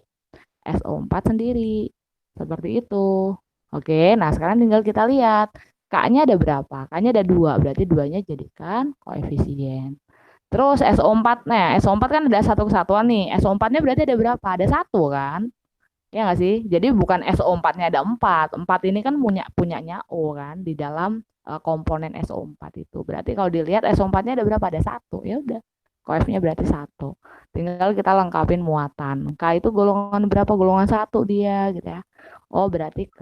SO4 sendiri. Seperti itu. Oke, nah sekarang tinggal kita lihat. K-nya ada berapa? K-nya ada 2, berarti 2-nya jadikan koefisien. Terus SO4, nah SO4 kan ada satu kesatuan nih. SO4-nya berarti ada berapa? Ada 1 kan? Ya nggak sih? Jadi bukan SO4-nya ada 4. 4 ini kan punyanya O kan di dalam komponen SO4 itu. Berarti kalau dilihat SO4-nya ada berapa? Ada 1. Ya udah. Koefnya berarti 1. Tinggal kita lengkapin muatan. K itu golongan berapa? Golongan 1 dia gitu ya. Oh, berarti K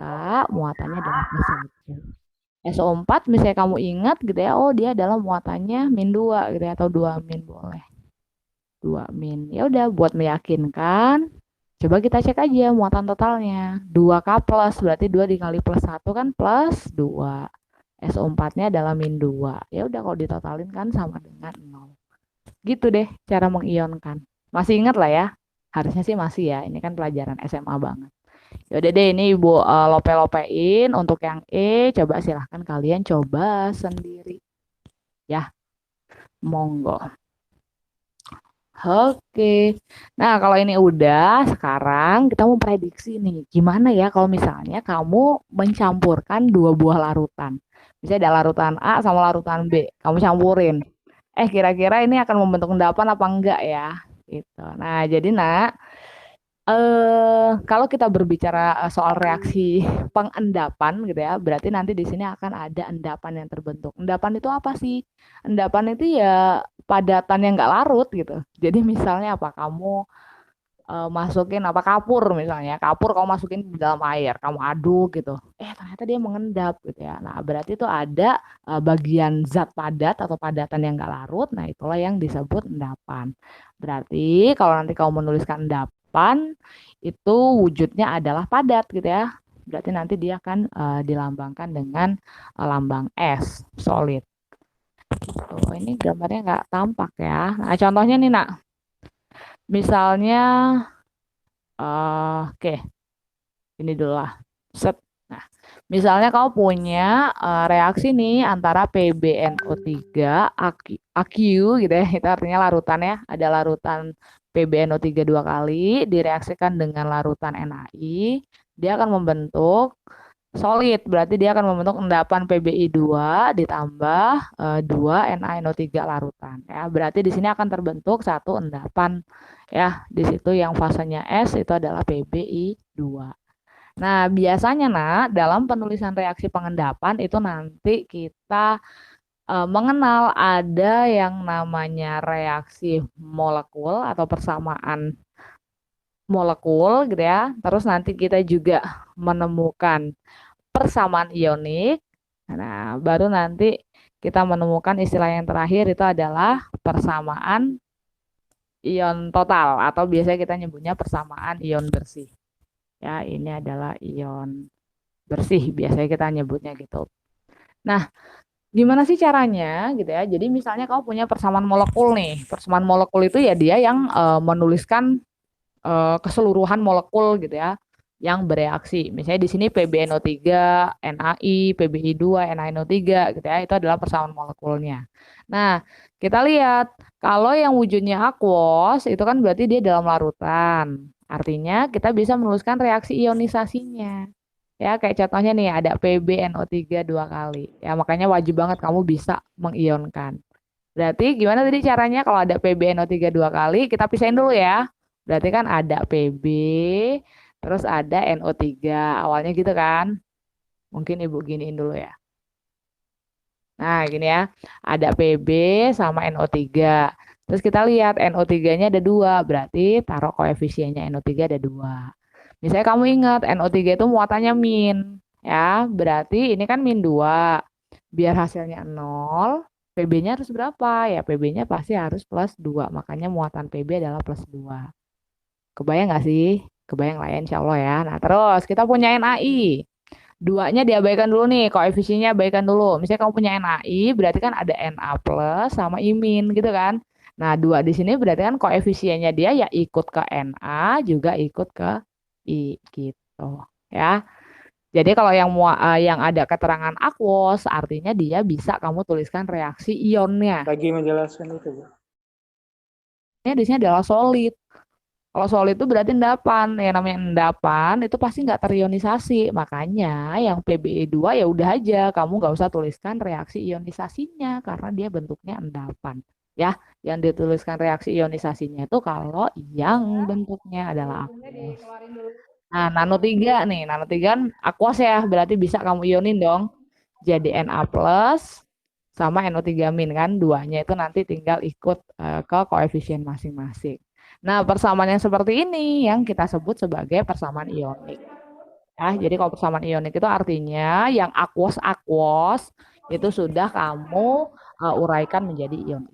muatannya adalah plus 1. SO4 misalnya kamu ingat gitu ya, oh dia adalah muatannya min 2 gitu ya, atau 2 min boleh. 2 min. Ya udah, buat meyakinkan, coba kita cek aja muatan totalnya. 2K plus, berarti 2 dikali plus 1 kan plus 2. SO4-nya adalah min 2. Ya udah, kalau ditotalin kan sama dengan 0. Gitu deh cara mengionkan. Masih ingat lah ya? Harusnya sih masih ya, ini kan pelajaran SMA banget. Yaudah deh, ini Ibu lope-lopein. Untuk yang E, coba silahkan kalian coba sendiri. Ya, monggo. Oke. Nah, kalau ini udah, sekarang kita mau prediksi nih. Gimana ya kalau misalnya kamu mencampurkan 2 buah larutan. Misalnya ada larutan A sama larutan B. Kamu campurin. Kira-kira ini akan membentuk endapan apa enggak ya? Gitu. Nah, jadi nak, kalau kita berbicara soal reaksi pengendapan gitu ya, berarti nanti di sini akan ada endapan yang terbentuk. Endapan itu apa sih? Endapan itu ya padatan yang nggak larut gitu. Jadi misalnya apa? Kamu masukin apa kapur misalnya, kapur kamu masukin di dalam air, kamu aduk gitu. Ternyata dia mengendap gitu ya. Nah, berarti itu ada bagian zat padat atau padatan yang nggak larut. Nah, itulah yang disebut endapan. Berarti kalau nanti kamu menuliskan endapan, itu wujudnya adalah padat gitu ya. Berarti nanti dia akan dilambangkan dengan lambang S, solid. Tuh, ini gambarnya nggak tampak ya. Nah, contohnya nih, Nak. Misalnya, oke, ini dulu lah. Set. Nah, misalnya kau punya reaksi nih antara PbNO3 AQ gitu ya, itu artinya larutan ya. Ada larutan PbNO3 2 kali direaksikan dengan larutan NaI, dia akan membentuk solid, berarti dia akan membentuk endapan PbI2 ditambah 2 NaNO3 larutan ya. Berarti di sini akan terbentuk satu endapan ya. Di situ yang fasenya S itu adalah PbI2. Nah, biasanya dalam penulisan reaksi pengendapan itu nanti kita mengenal ada yang namanya reaksi molekul atau persamaan molekul gitu ya. Terus nanti kita juga menemukan persamaan ionik. Nah, baru nanti kita menemukan istilah yang terakhir itu adalah persamaan ion total atau biasanya kita nyebutnya persamaan ion bersih. Ya, ini adalah ion bersih biasanya kita nyebutnya gitu. Nah, gimana sih caranya gitu ya? Jadi misalnya kamu punya persamaan molekul nih. Persamaan molekul itu ya dia yang menuliskan keseluruhan molekul gitu ya yang bereaksi. Misalnya di sini PbNO3, NaI, PbI2, NaNO3 gitu ya. Itu adalah persamaan molekulnya. Nah, kita lihat kalau yang wujudnya aquos itu kan berarti dia dalam larutan. Artinya kita bisa menuliskan reaksi ionisasinya. Ya, kayak contohnya nih ada PbNO3 dua kali. Ya, makanya wajib banget kamu bisa mengionkan. Berarti gimana tadi caranya kalau ada PbNO3 dua kali, kita pisahin dulu ya. Berarti kan ada Pb, terus ada NO3. Awalnya gitu kan. Mungkin Ibu giniin dulu ya. Nah, gini ya. Ada Pb sama NO3. Terus kita lihat NO3-nya ada dua, berarti taruh koefisiennya NO3 ada dua. Misalnya kamu ingat NO3 itu muatannya min, ya, berarti ini kan min 2. Biar hasilnya 0, PB-nya harus berapa? Ya, PB-nya pasti harus plus 2, makanya muatan PB adalah plus 2. Kebayang nggak sih? Kebayang lah ya, insya Allah ya. Nah, terus kita punya NaI. Duanya diabaikan dulu nih, koefisiennya abaikan dulu. Misalnya kamu punya NaI, berarti kan ada Na plus sama Imin gitu kan. Nah, dua di sini berarti kan koefisiennya dia ya ikut ke Na, juga ikut ke I gitu ya. Jadi kalau yang ada keterangan aquos, artinya dia bisa kamu tuliskan reaksi ionnya. Lagi menjelaskan itu, Bu. Ini di sini adalah solid. Kalau solid itu berarti endapan. Yang namanya endapan itu pasti nggak terionisasi. Makanya yang PbE2 ya udah aja. Kamu nggak usah tuliskan reaksi ionisasinya karena dia bentuknya endapan. Ya, yang dituliskan reaksi ionisasinya itu kalau yang bentuknya adalah aquos. Nah, nano 3 nih. Nano 3 kan aquos ya. Berarti bisa kamu ionin dong. Jadi Na plus sama NO3 min kan. Duanya itu nanti tinggal ikut ke koefisien masing-masing. Nah, persamaan yang seperti ini yang kita sebut sebagai persamaan ionik. Ya, jadi kalau persamaan ionik itu artinya yang aquos-aquos itu sudah kamu uraikan menjadi ion.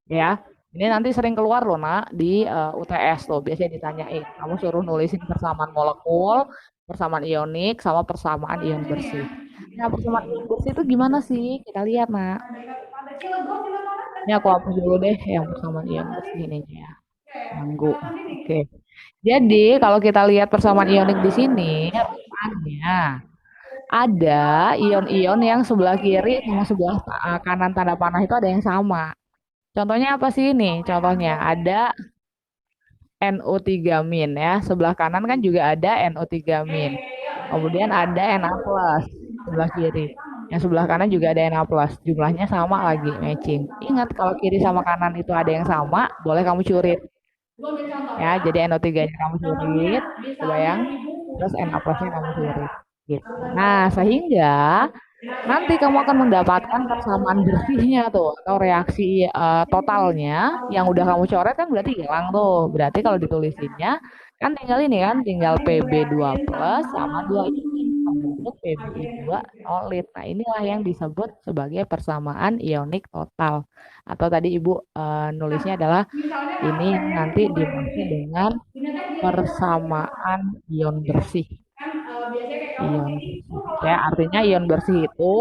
Ya, ini nanti sering keluar loh nak di UTS tuh, biasanya ditanyain. Kamu suruh nulisin persamaan molekul, persamaan ionik, sama persamaan ion bersih. Nah, persamaan ion bersih itu gimana sih? Kita lihat nak. Ini aku hapus dulu deh yang persamaan ion bersih ini ya. Ganggu. Oke. Jadi kalau kita lihat persamaan ionik di sini, rupanya ada ion-ion yang sebelah kiri sama sebelah kanan tanda panah itu ada yang sama. Contohnya apa sih ini? Contohnya ada NO3 min ya. Sebelah kanan kan juga ada NO3 min. Kemudian ada Na plus sebelah kiri. Yang sebelah kanan juga ada Na plus. Jumlahnya sama lagi, matching. Ingat kalau kiri sama kanan itu ada yang sama, boleh kamu curit. Ya, jadi NO3-nya kamu curit, kebayang? Terus Na plusnya kamu curit. Gitu. Nah, sehingga nanti kamu akan mendapatkan persamaan bersihnya tuh atau reaksi totalnya yang udah kamu coret kan berarti hilang tuh. Berarti kalau ditulisinnya kan tinggal ini kan tinggal PB2 plus sama 2 ini membentuk PbE2 solid. Nah, inilah yang disebut sebagai persamaan ionik total. Atau tadi Ibu nulisnya adalah ini yang nanti dimaksud dengan persamaan ion bersih. Ion bersih. Ya, artinya ion bersih itu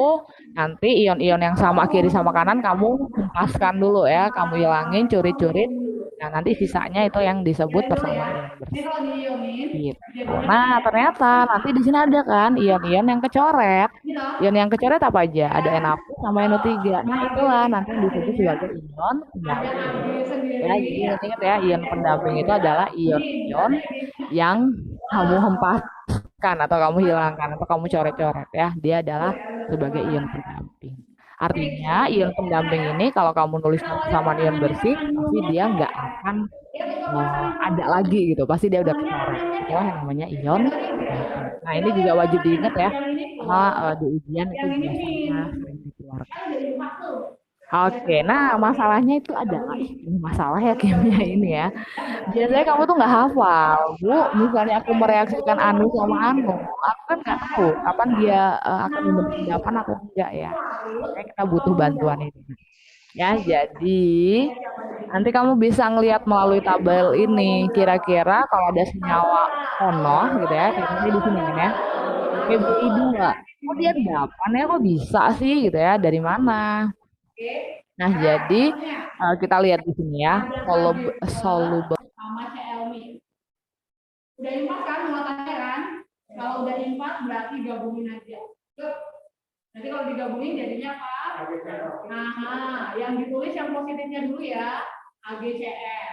nanti ion-ion yang sama kiri sama kanan kamu hempaskan dulu ya, kamu hilangin, curit-curit. Nah, nanti sisanya itu yang disebut persamaan ion bersih. Gitu. Nah, ternyata nanti di sini ada kan ion-ion yang kecoret. Ion yang kecoret apa aja? Ada Na sama NO3. Nah, itulah nanti yang disebut sebagai ion pendamping. Ya, jadi ingat ya, ion pendamping itu adalah ion-ion yang kamu hempaskan atau kamu hilangkan atau kamu coret-coret ya. Dia adalah sebagai ion pendamping. Artinya ion pendamping ini kalau kamu nulisnya persamaan ion bersih, pasti dia nggak akan ada lagi gitu. Pasti dia udah kecoret. Itulah yang namanya ion pendamping. Nah, ini juga wajib diingat ya. Karena di ujian itu biasanya sering dikeluarkan. Oke, nah masalahnya itu adalah, ini masalah ya kimia ini ya. Biasanya kamu tuh nggak hafal, Bu. Misalnya aku mereaksikan anu sama anu, aku kan nggak tahu kapan dia akan membentuk endapan atau enggak ya. Makanya kita butuh bantuan ini. Ya, jadi nanti kamu bisa ngelihat melalui tabel ini, kira-kira kalau ada senyawa ono gitu ya, kayak di sini kan ya. PbI2. Kok dia endapan ya, kok bisa sih gitu ya, dari mana? Nah, jadi kita lihat di sini ya, soluble. Sama Cl-min. Udah impas kan muatannya kan? Kalau udah impas berarti gabungin aja. Nanti kalau digabungin jadinya apa? Nah, yang ditulis yang positifnya dulu ya, AgCl.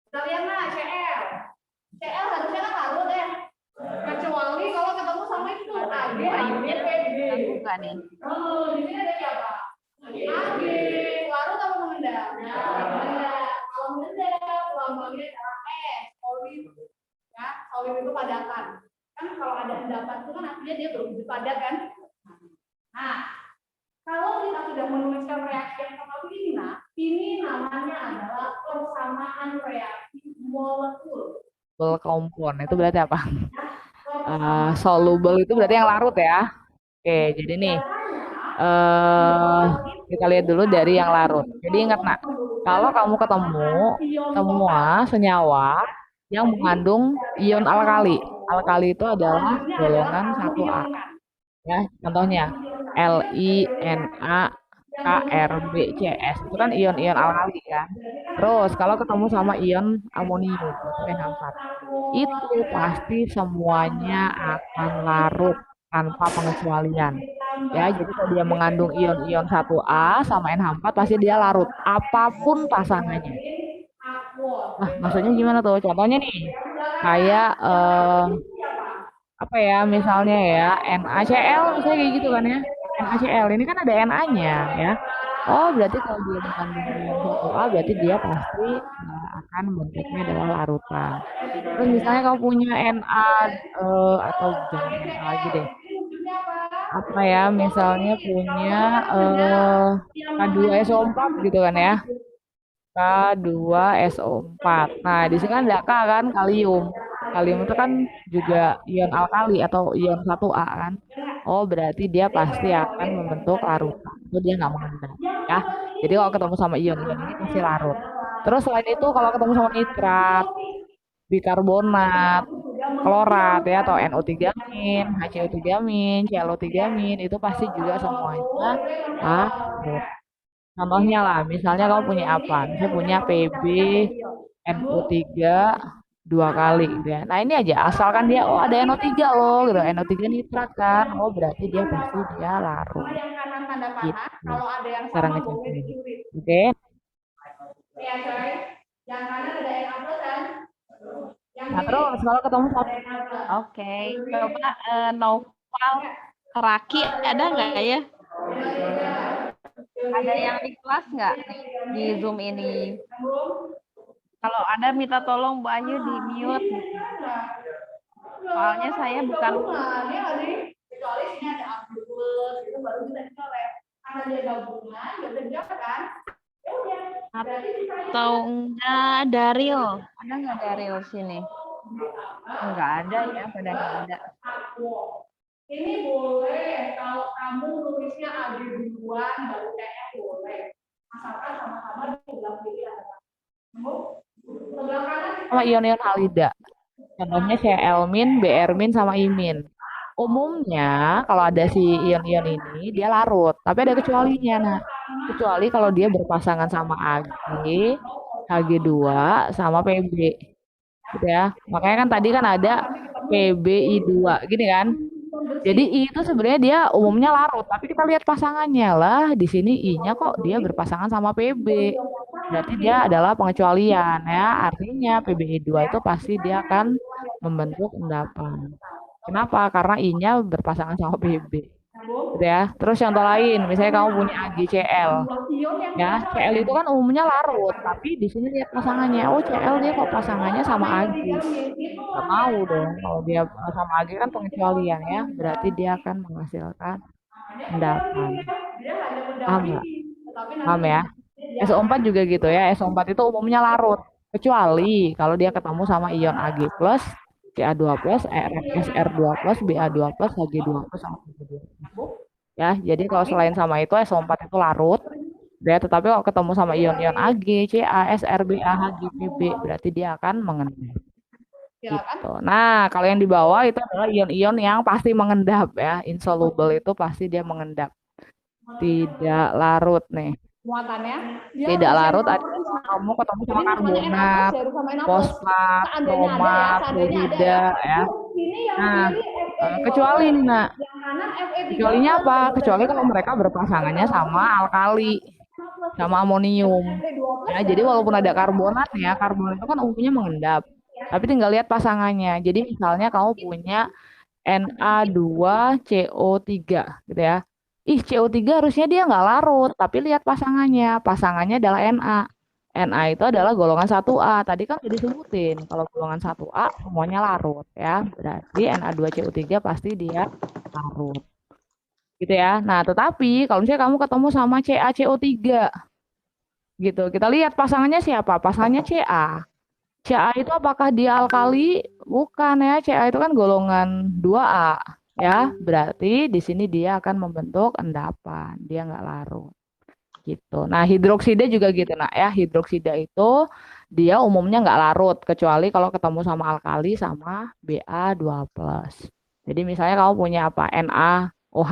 Kita lihat nah, Cl. CL harusnya kan larut ya. Kecuali kalau ketemu sama itu AG, Ayunya PB. bukan nih. Oh, di sini ada siapa? AG, larut apa mengendap? Mengendap. Kalau mengendap, lambangnya adalah S, solid. Ya, solid itu padatan. Kan kalau ada endapan itu kan artinya dia berwujud padat kan? Nah, kalau kita sudah menuliskan reaksi yang seperti ini, nah, ini namanya adalah persamaan reaksi molekul. Compound itu berarti apa? Soluble itu berarti yang larut ya. Oke, jadi nih kita lihat dulu dari yang larut. Jadi ingat nak, kalau kamu ketemu semua senyawa yang mengandung ion alkali. Alkali itu adalah golongan 1A. Ya, contohnya LiNaKRBCS itu kan ion-ion alkali kan. Terus kalau ketemu sama ion amonium pH 4 itu pasti semuanya akan larut tanpa pengecualian. Ya, jadi kalau dia mengandung ion-ion 1A sama NH4 pasti dia larut apapun pasangannya. Nah, maksudnya gimana tuh? Contohnya nih, kayak apa ya, misalnya ya NaCl misalnya kayak gitu kan ya. NaCl ini kan ada Na-nya ya. Oh, berarti kalau dia mengandung ion 1A berarti dia pasti akan bentuknya adalah larutan. Terus misalnya kamu punya Na atau jangan Na lagi deh. Apa ya, misalnya punya K2SO4 gitu kan ya. K2SO4. Nah, di sini kan ada K kan, kalium. Kalium itu kan juga ion alkali atau ion 1A kan. Oh, berarti dia pasti akan membentuk larutan. Itu dia nggak mengendap ya. Jadi kalau ketemu sama ion-ion ini pasti larut. Terus selain itu kalau ketemu sama nitrat, bikarbonat, klorat ya atau NO3-, HCO3-, ClO3- itu pasti juga semuanya larut. Contohnya lah, misalnya kamu punya apa? Misalnya punya Pb, NO3 2 kali gitu ya. Nah ini aja, asalkan dia oh ada NO3 loh gitu, NO3 nitrat kan, oh berarti dia pasti dia larut. Yang kanan tanda panah, Gitu. kalau ada yang Cara sama ngeceknya. boleh dicuri. Oke. Ya guys, yang kanan ada yang upload kan? Yang Nah kiri terus kalau ketemu sama ada yang upload. Oke, coba Noval Raki ada nggak ya? Ada yang di kelas nggak di Zoom ini? Kalau ada minta tolong Bu Ayu di mute. Soalnya saya bukan Kecuali sini ada upload, itu baru bisa dicolek. Karena dia gabungan, bisa dijawab kan? Ya udah. Berarti bisa atau enggak Daryl? Ada nggak Daryl sini? Enggak ada ya, pada nggak ada. Ini boleh kalau kamu nulisnya AG duluan baru TF boleh. Asalkan sama-sama di sebelah kiri ada. Sebelah kanan sama ion-ion halida. Contohnya Cl-, Br- sama I-. Umumnya kalau ada si ion-ion ini dia larut, tapi ada kecualinya. Nah, kecuali kalau dia berpasangan sama Ag, Hg2 sama Pb. Gitu ya. Makanya kan tadi kan ada PbI2 gini kan. Jadi I itu sebenarnya dia umumnya larut, tapi kita lihat pasangannya lah. Di sini I-nya kok dia berpasangan sama Pb. Berarti dia adalah pengecualian ya. Artinya PbI2 itu pasti dia akan membentuk endapan. Kenapa? Karena I-nya berpasangan sama Pb. Gitu ya. Terus contoh lain, misalnya kamu punya AgCl. Ya, Cl itu kan umumnya larut, tapi di sini lihat pasangannya. Oh, Cl dia kok pasangannya sama Ag. Nggak mau dong. Kalau dia sama Ag kan pengecualian ya. Berarti dia akan menghasilkan endapan. Paham nggak? Paham ya? SO4 juga gitu ya. SO4 itu umumnya larut. Kecuali kalau dia ketemu sama ion Ag+, Ca2+, Sr2+, Ba2+, Hg2+, sama Hg2+. Ya, jadi kalau selain sama itu SO4 itu larut. Ya, tetapi kalau ketemu sama ion-ion Ag, Ca, Sr, Ba, Hg, Pb, berarti dia akan mengendap. Gitu. Nah, kalau yang di bawah itu adalah ion-ion yang pasti mengendap ya. Insoluble itu pasti dia mengendap. Tidak larut nih. muatannya Tidak larut ada kamu ketemu sama karbonat, fosfat, kromat, fluorida ya. Nah, kecuali nih nak. Kecualinya apa? Kecuali kalau mereka berpasangannya sama alkali, sama amonium. Ya, jadi walaupun ada karbonat ya, karbonat itu kan umumnya mengendap. Tapi tinggal lihat pasangannya. Jadi misalnya kamu punya Na2CO3 gitu ya. Ih, CO3 harusnya dia nggak larut, tapi lihat pasangannya. Pasangannya adalah Na. Na itu adalah golongan 1A. Tadi kan udah disebutin, kalau golongan 1A semuanya larut ya. Berarti Na2CO3 pasti dia larut. Gitu ya. Nah, tetapi kalau misalnya kamu ketemu sama CaCO3 gitu. Kita lihat pasangannya siapa? Pasangannya Ca. Ca itu apakah dia alkali? Bukan ya. Ca itu kan golongan 2A ya. Berarti di sini dia akan membentuk endapan. Dia nggak larut. Gitu. Nah, hidroksida juga gitu nak ya. Hidroksida itu dia umumnya nggak larut kecuali kalau ketemu sama alkali sama Ba2+. Jadi misalnya kamu punya apa? NaOH.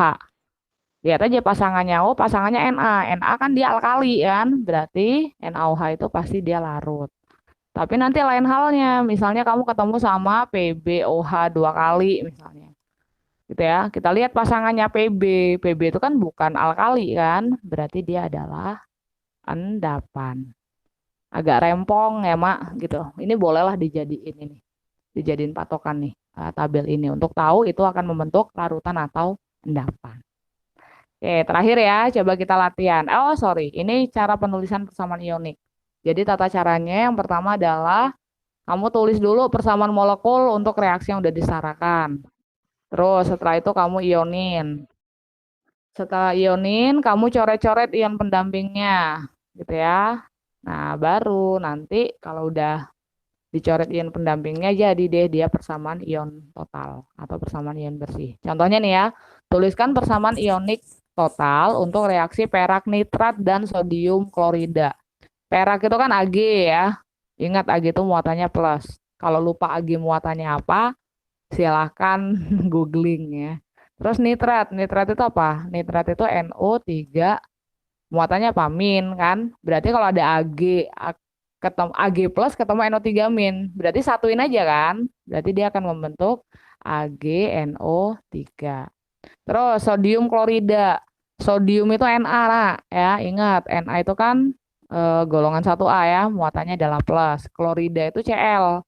Lihat aja pasangannya. Oh, pasangannya Na. Na kan dia alkali kan. Berarti NaOH itu pasti dia larut. Tapi nanti lain halnya, misalnya kamu ketemu sama PbOH 2 kali misalnya. Gitu ya. Kita lihat pasangannya Pb. Pb itu kan bukan alkali kan, berarti dia adalah endapan. Agak rempong ya, Mak, gitu. Ini bolehlah dijadiin ini. Dijadiin patokan nih, tabel ini untuk tahu itu akan membentuk larutan atau endapan. Oke, terakhir ya, coba kita latihan. Oh, sorry, ini cara penulisan persamaan ionik. Jadi tata caranya yang pertama adalah kamu tulis dulu persamaan molekul untuk reaksi yang udah disetarakan. Terus setelah itu kamu ionin. Setelah ionin, kamu coret-coret ion pendampingnya, gitu ya. Nah, baru nanti kalau udah dicoret ion pendampingnya jadi deh dia persamaan ion total atau persamaan ion bersih. Contohnya nih ya, tuliskan persamaan ionik total untuk reaksi perak nitrat dan sodium klorida. Perak itu kan Ag ya. Ingat Ag itu muatannya plus. Kalau lupa Ag muatannya apa, silahkan googling ya. Terus nitrat. Nitrat itu apa? Nitrat itu NO3 muatannya apa? Min kan. Berarti kalau ada Ag ketemu Ag plus ketemu NO3 min. Berarti satuin aja kan. Berarti dia akan membentuk AgNO3. Terus sodium klorida. Sodium itu Na lah ya. Ingat Na itu kan golongan 1A ya, muatannya adalah plus. Klorida itu Cl.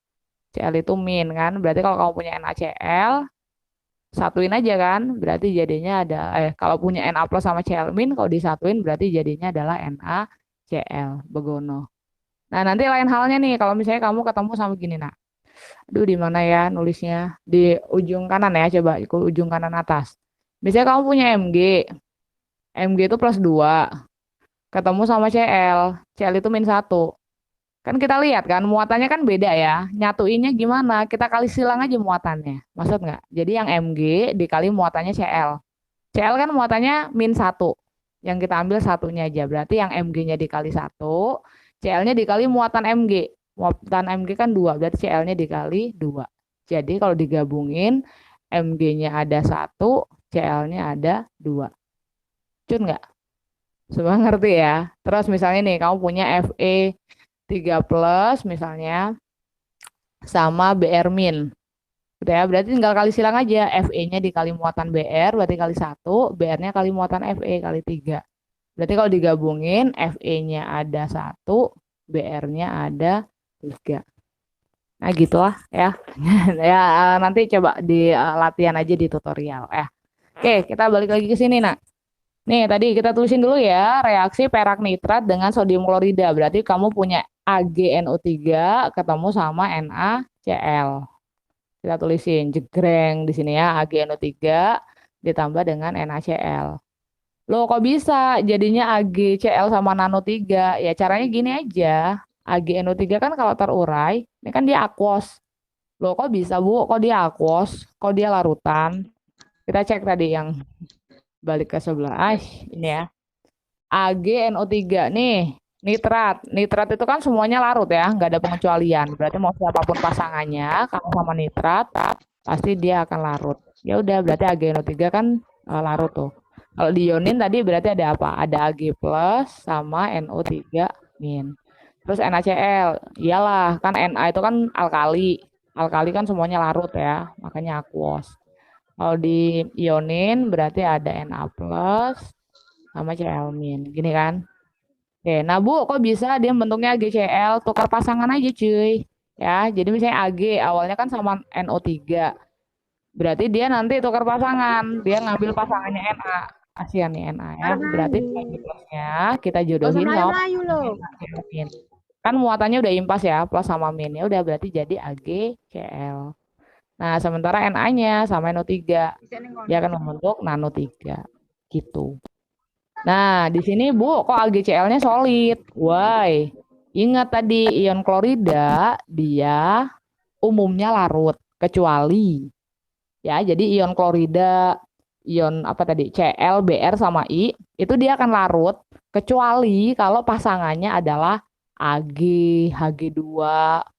Cl itu min kan. Berarti kalau kamu punya NaCl, satuin aja kan. Berarti jadinya ada kalau punya Na plus sama Cl min, kalau disatuin berarti jadinya adalah NaCl begono. Nah, nanti lain halnya nih kalau misalnya kamu ketemu sama gini, nah. Aduh, di mana ya nulisnya? Di ujung kanan ya, coba ikut ujung kanan atas. Misalnya kamu punya Mg. Mg itu plus 2. Ketemu sama Cl. Cl itu min 1. Kan kita lihat kan muatannya kan beda ya. Nyatuinnya gimana? Kita kali silang aja muatannya. Maksud nggak? Jadi yang Mg dikali muatannya Cl. Cl kan muatannya min 1. Yang kita ambil satunya aja. Berarti yang Mg-nya dikali 1. Cl-nya dikali muatan Mg. Muatan Mg kan 2. Berarti Cl-nya dikali 2. Jadi kalau digabungin Mg-nya ada 1. Cl-nya ada 2. Cun nggak? Semua ngerti ya. Terus misalnya nih kamu punya Fe3+ misalnya sama Br min. Gitu ya. Berarti tinggal kali silang aja. Fe-nya dikali muatan Br berarti kali 1, Br-nya kali muatan Fe kali 3. Berarti kalau digabungin Fe-nya ada 1, Br-nya ada 3. Nah, gitulah ya. Ya nanti coba di latihan aja di tutorial ya. Oke, kita balik lagi ke sini, Nak. Nih, tadi kita tulisin dulu ya, reaksi perak nitrat dengan sodium klorida. Berarti kamu punya AgNO3 ketemu sama NaCl. Kita tulisin jegreng di sini ya, AgNO3 ditambah dengan NaCl. Loh, kok bisa jadinya AgCl sama NaNO3? Ya caranya gini aja. AgNO3 kan kalau terurai, ini kan dia aquos. Loh, kok bisa, Bu? Kok dia aquos? Kok dia larutan? Kita cek tadi yang balik ke sebelah. Ini ya. AgNO3 nih, nitrat. Nitrat itu kan semuanya larut ya, nggak ada pengecualian. Berarti mau siapapun pasangannya, kalau sama nitrat, pasti dia akan larut. Ya udah, berarti AgNO3 kan larut tuh. Kalau diionin tadi berarti ada apa? Ada Ag plus sama NO3 min. Terus NaCl, iyalah kan Na itu kan alkali. Alkali kan semuanya larut ya, makanya aquos. Kalau di ionin berarti ada Na plus sama Cl min. Gini kan? Oke, nah Bu, kok bisa dia bentuknya AgCl? Tukar pasangan aja cuy. Ya, jadi misalnya Ag awalnya kan sama NO3. Berarti dia nanti tukar pasangan. Dia ngambil pasangannya Na. Kasihan nih Na ya. Berarti plusnya kita jodohin sama min. Kan muatannya udah impas ya, plus sama min. Ya udah berarti jadi AgCl. Nah, sementara Na-nya sama NO3. Dia akan membentuk nano 3. Gitu. Nah, di sini Bu, kok AgCl-nya solid? Why? Ingat tadi ion klorida dia umumnya larut kecuali ya, jadi ion klorida, ion apa tadi? Cl, Br sama I itu dia akan larut kecuali kalau pasangannya adalah Ag, Hg2,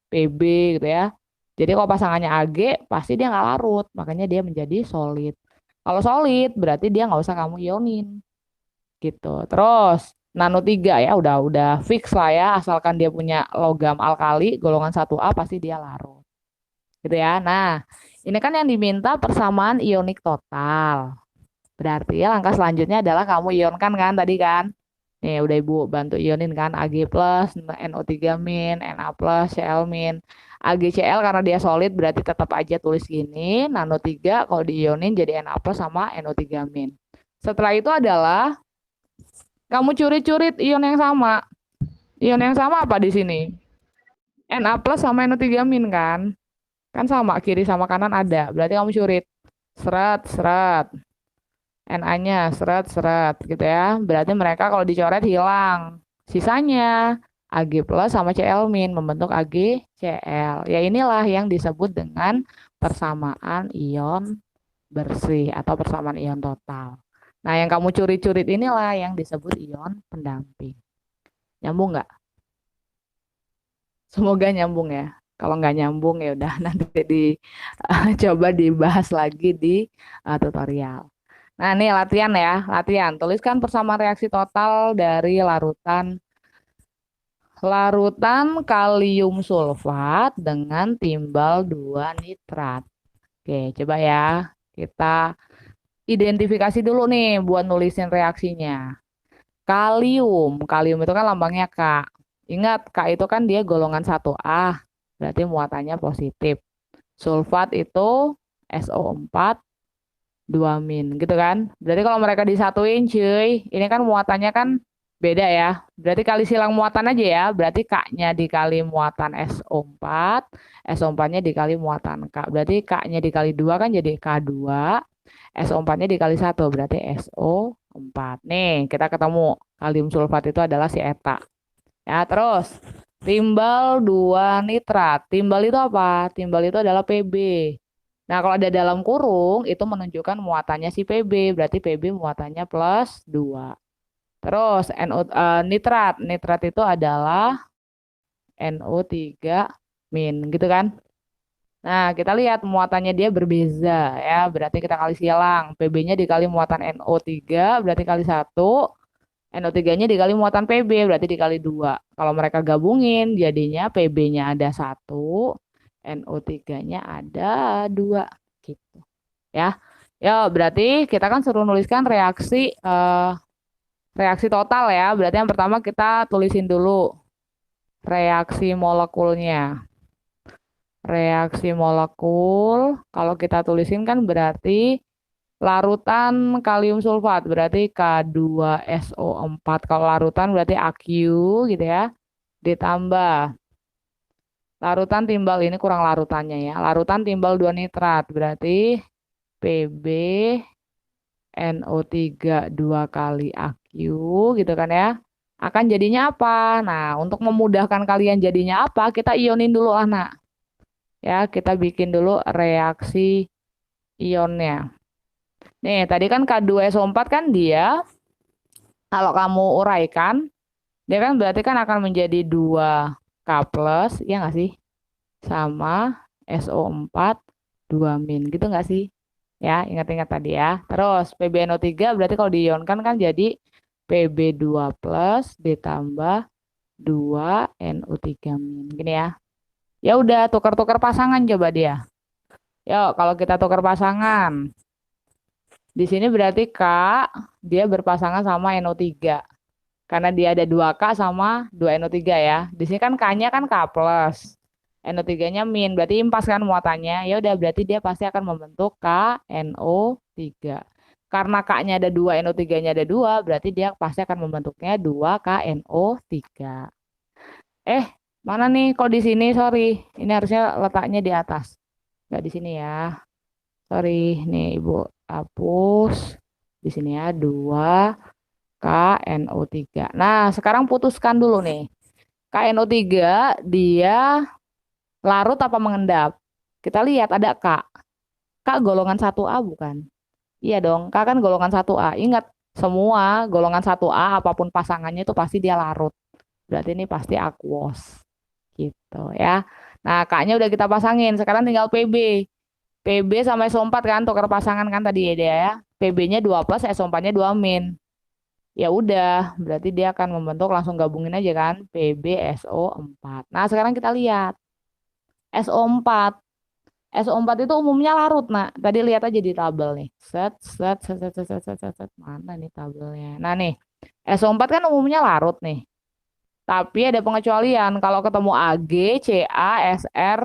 Pb gitu ya. Jadi kalau pasangannya Ag pasti dia nggak larut, makanya dia menjadi solid. Kalau solid berarti dia nggak usah kamu ionin gitu. Terus nano 3 ya udah fix lah ya, asalkan dia punya logam alkali golongan 1A pasti dia larut. Gitu ya. Nah, ini kan yang diminta persamaan ionik total. Berarti ya langkah selanjutnya adalah kamu ionkan kan tadi kan. Nih udah Ibu bantu ionin kan Ag plus, NO3 min, Na plus, Cl min. AgCl karena dia solid berarti tetap aja tulis gini. Nano 3 kalau diionin jadi Na plus sama NO3 min. Setelah itu adalah kamu curit-curit ion yang sama. Ion yang sama apa di sini? Na plus sama NO3 min kan? Kan sama, kiri sama kanan ada. Berarti kamu curit. Seret, seret. Na-nya seret, seret gitu ya. Berarti mereka kalau dicoret hilang. Sisanya Ag plus sama Cl min membentuk AgCl. Ya inilah yang disebut dengan persamaan ion bersih atau persamaan ion total. Nah, yang kamu curi-curit inilah yang disebut ion pendamping. Nyambung nggak? Semoga nyambung ya. Kalau nggak nyambung ya udah nanti coba dibahas lagi di tutorial. Nah, ini latihan ya, latihan. Tuliskan persamaan reaksi total dari larutan kalium sulfat dengan timbal 2 nitrat. Oke, coba ya. Kita identifikasi dulu nih buat nulisin reaksinya. Kalium itu kan lambangnya K. Ingat, K itu kan dia golongan 1A. Berarti muatannya positif. Sulfat itu SO4 2 min gitu kan. Berarti kalau mereka disatuin cuy, ini kan muatannya kan beda ya. Berarti kali silang muatan aja ya. Berarti K-nya dikali muatan SO4, SO4-nya dikali muatan K. Berarti K-nya dikali 2 kan jadi K2, SO4-nya dikali 1 berarti SO4. Nih, kita ketemu kalium sulfat itu adalah si eta. Ya, terus timbal 2 nitrat. Timbal itu apa? Timbal itu adalah Pb. Nah, kalau ada dalam kurung, itu menunjukkan muatannya si Pb. Berarti Pb muatannya plus 2. Terus nitrat. Nitrat itu adalah NO3 min. Gitu kan? Nah, kita lihat muatannya dia berbeza. Ya, berarti kita kali silang. Pb-nya dikali muatan NO3, berarti kali 1. NO3-nya dikali muatan Pb, berarti dikali 2. Kalau mereka gabungin, jadinya Pb-nya ada 1, NO3-nya ada 2. Gitu. Ya, ya berarti kita kan suruh nuliskan reaksi total ya. Berarti yang pertama kita tulisin dulu reaksi molekulnya. Reaksi molekul, kalau kita tulisin kan berarti larutan kalium sulfat berarti K2SO4. Kalau larutan berarti AQ gitu ya. Ditambah larutan timbal ini kurang larutannya ya. Larutan timbal 2 nitrat berarti Pb NO3 2 kali AQ gitu kan ya. Akan jadinya apa? Nah, untuk memudahkan kalian jadinya apa? Kita ionin dulu lah, Nak. Ya, kita bikin dulu reaksi ionnya. Nih, tadi kan K2SO4 kan dia, kalau kamu uraikan, dia kan berarti kan akan menjadi 2K plus, ya nggak sih? Sama SO4 2 min, gitu nggak sih? Ya, ingat-ingat tadi ya. Terus PbNO3 berarti kalau diionkan kan jadi Pb2 plus ditambah 2 NO3 min. Gini ya. Ya udah, tukar-tukar pasangan coba dia. Yuk, kalau kita tukar pasangan. Di sini berarti K dia berpasangan sama NO3. Karena dia ada 2K sama 2NO3 ya. Di sini kan K-nya kan K+. NO3-nya min, berarti impas kan muatannya. Ya udah berarti dia pasti akan membentuk KNO3. Karena K-nya ada 2, NO3-nya ada 2, berarti dia pasti akan membentuknya 2KNO3. Mana nih? Kok di sini? Sorry. Ini harusnya letaknya di atas. Nggak di sini ya. Sorry. Nih, Ibu hapus. Di sini ya, 2KNO3. Nah, sekarang putuskan dulu nih. KNO3 dia larut apa mengendap? Kita lihat ada K. K golongan 1A bukan? Iya dong, K kan golongan 1A. Ingat, semua golongan 1A apapun pasangannya itu pasti dia larut. Berarti ini pasti aquos. Gitu ya. Nah, K-nya udah kita pasangin. Sekarang tinggal PB. PB sama SO4 kan, tukar pasangan kan tadi ya dia ya. PB-nya 2 plus, SO4-nya 2 min. Ya udah, berarti dia akan membentuk, langsung gabungin aja kan, PbSO4. Nah, sekarang kita lihat SO4. SO4 itu umumnya larut, nah. Tadi lihat aja di tabel nih. Set. Mana nih tabelnya? Nah, nih. SO4 kan umumnya larut nih. Tapi ada pengecualian, kalau ketemu Ag, Ca, Sr,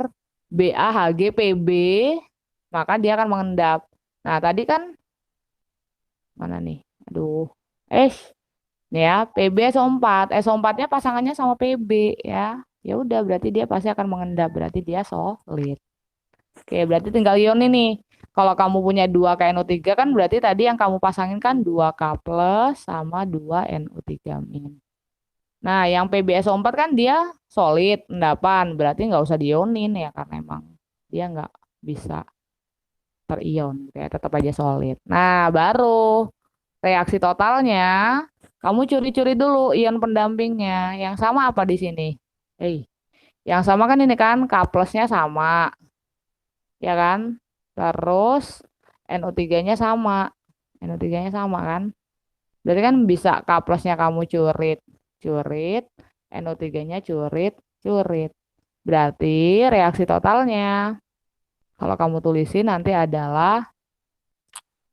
Ba, Hg, Pb, maka dia akan mengendap. Nah, tadi kan mana nih? Aduh. Nih ya, PB SO4. SO4-nya pasangannya sama PB ya. Ya udah berarti dia pasti akan mengendap, berarti dia solid. Oke, berarti tinggal ion ini. Kalau kamu punya 2 KNO3 kan berarti tadi yang kamu pasangin kan 2K plus sama 2 NO3 min. Nah, yang PbSO4 kan dia solid, endapan. Berarti nggak usah dionin ya, karena emang dia nggak bisa terion. Kayak tetap aja solid. Nah, baru reaksi totalnya, kamu curi-curi dulu ion pendampingnya. Yang sama apa di sini? Yang sama kan ini kan, K plusnya sama. Ya kan? Terus NO3-nya sama. NO3-nya sama kan? Berarti kan bisa K plusnya kamu curit, NO3-nya curit. Berarti reaksi totalnya, kalau kamu tulisin nanti adalah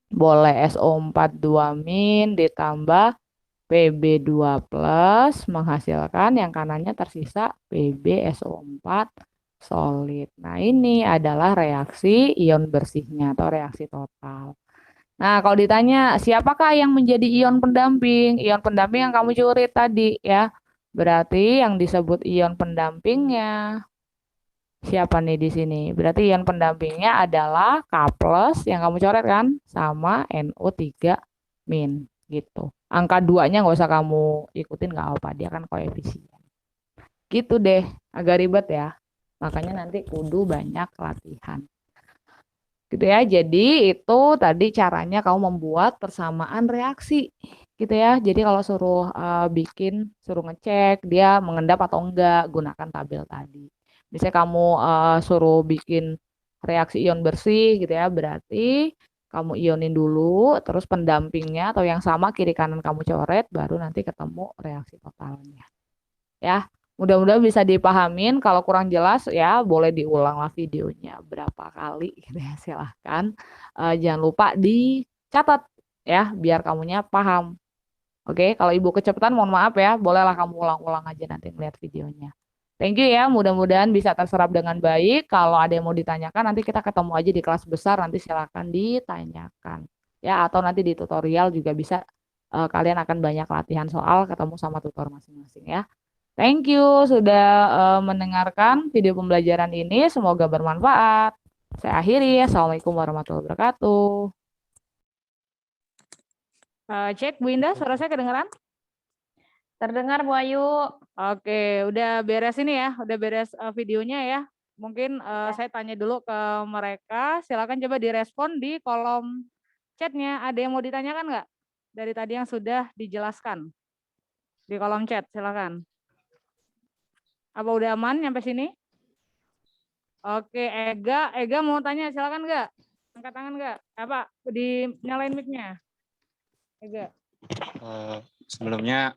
boleh SO4 2 min ditambah PB2 plus menghasilkan yang kanannya tersisa PbSO4 solid. Nah, ini adalah reaksi ion bersihnya atau reaksi total. Nah, kalau ditanya siapakah yang menjadi ion pendamping? Ion pendamping yang kamu curit tadi ya. Berarti yang disebut ion pendampingnya siapa nih di sini? Berarti ion pendampingnya adalah K plus yang kamu coret kan sama NO3 min gitu. Angka 2-nya nggak usah kamu ikutin, nggak apa, dia kan koefisien. Gitu deh, agak ribet ya. Makanya nanti kudu banyak latihan. Gitu ya. Jadi itu tadi caranya kamu membuat persamaan reaksi. Gitu ya. Jadi kalau suruh suruh ngecek dia mengendap atau enggak, gunakan tabel tadi. Misalnya kamu suruh bikin reaksi ion bersih gitu ya, berarti kamu ionin dulu, terus pendampingnya atau yang sama kiri kanan kamu coret, baru nanti ketemu reaksi totalnya. Ya, mudah-mudahan bisa dipahamin. Kalau kurang jelas ya boleh diulanglah videonya berapa kali gitu ya, silahkan. Jangan lupa dicatat ya, biar kamunya paham. Oke, kalau ibu kecepatan mohon maaf ya, bolehlah kamu ulang-ulang aja nanti melihat videonya. Thank you ya, mudah-mudahan bisa terserap dengan baik. Kalau ada yang mau ditanyakan, nanti kita ketemu aja di kelas besar, nanti silakan ditanyakan. Ya, atau nanti di tutorial juga bisa, kalian akan banyak latihan soal, ketemu sama tutor masing-masing ya. Thank you sudah mendengarkan video pembelajaran ini, semoga bermanfaat. Saya akhiri, Assalamualaikum warahmatullahi wabarakatuh. Cek Bu Indah, suara saya kedengeran? Terdengar Bu Ayu. Oke, udah beres ini ya, udah beres videonya ya. Mungkin saya tanya dulu ke mereka, silakan coba direspon di kolom chatnya. Ada yang mau ditanyakan nggak? Dari tadi yang sudah dijelaskan. Di kolom chat, silakan. Apa udah aman sampai sini? Oke, Ega mau tanya, silakan nggak? Angkat tangan nggak? Apa, dinyalain mic-nya? Ega. Sebelumnya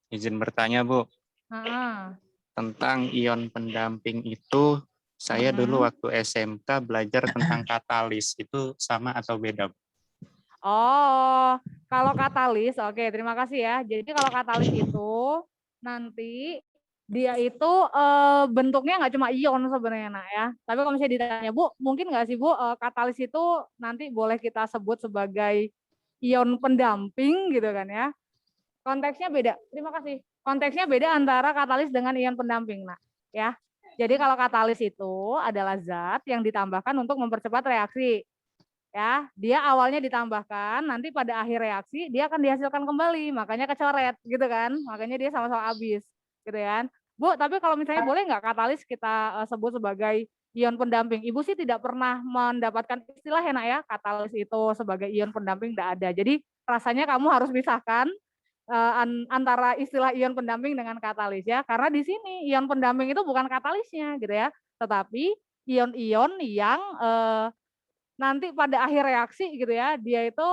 izin bertanya Bu, Ah. tentang ion pendamping itu saya dulu waktu SMK belajar tentang katalis, itu sama atau beda Bu? Oh, kalau katalis, oke, terima kasih ya. Jadi kalau katalis itu nanti dia itu bentuknya nggak cuma ion sebenarnya nak ya. Tapi kalau misalnya ditanya Bu, mungkin nggak sih Bu katalis itu nanti boleh kita sebut sebagai ion pendamping gitu kan ya. Konteksnya beda. Terima kasih. Konteksnya beda antara katalis dengan ion pendamping nak ya. Jadi kalau katalis itu adalah zat yang ditambahkan untuk mempercepat reaksi. Ya, dia awalnya ditambahkan, nanti pada akhir reaksi dia akan dihasilkan kembali, makanya kecoret gitu kan, makanya dia sama-sama habis, gitu kan. Bu, tapi kalau misalnya boleh nggak katalis kita sebut sebagai ion pendamping? Ibu sih tidak pernah mendapatkan istilah ya nak ya, katalis itu sebagai ion pendamping tidak ada. Jadi rasanya kamu harus pisahkan antara istilah ion pendamping dengan katalis ya, karena di sini ion pendamping itu bukan katalisnya gitu ya, tetapi ion-ion yang nanti pada akhir reaksi gitu ya, dia itu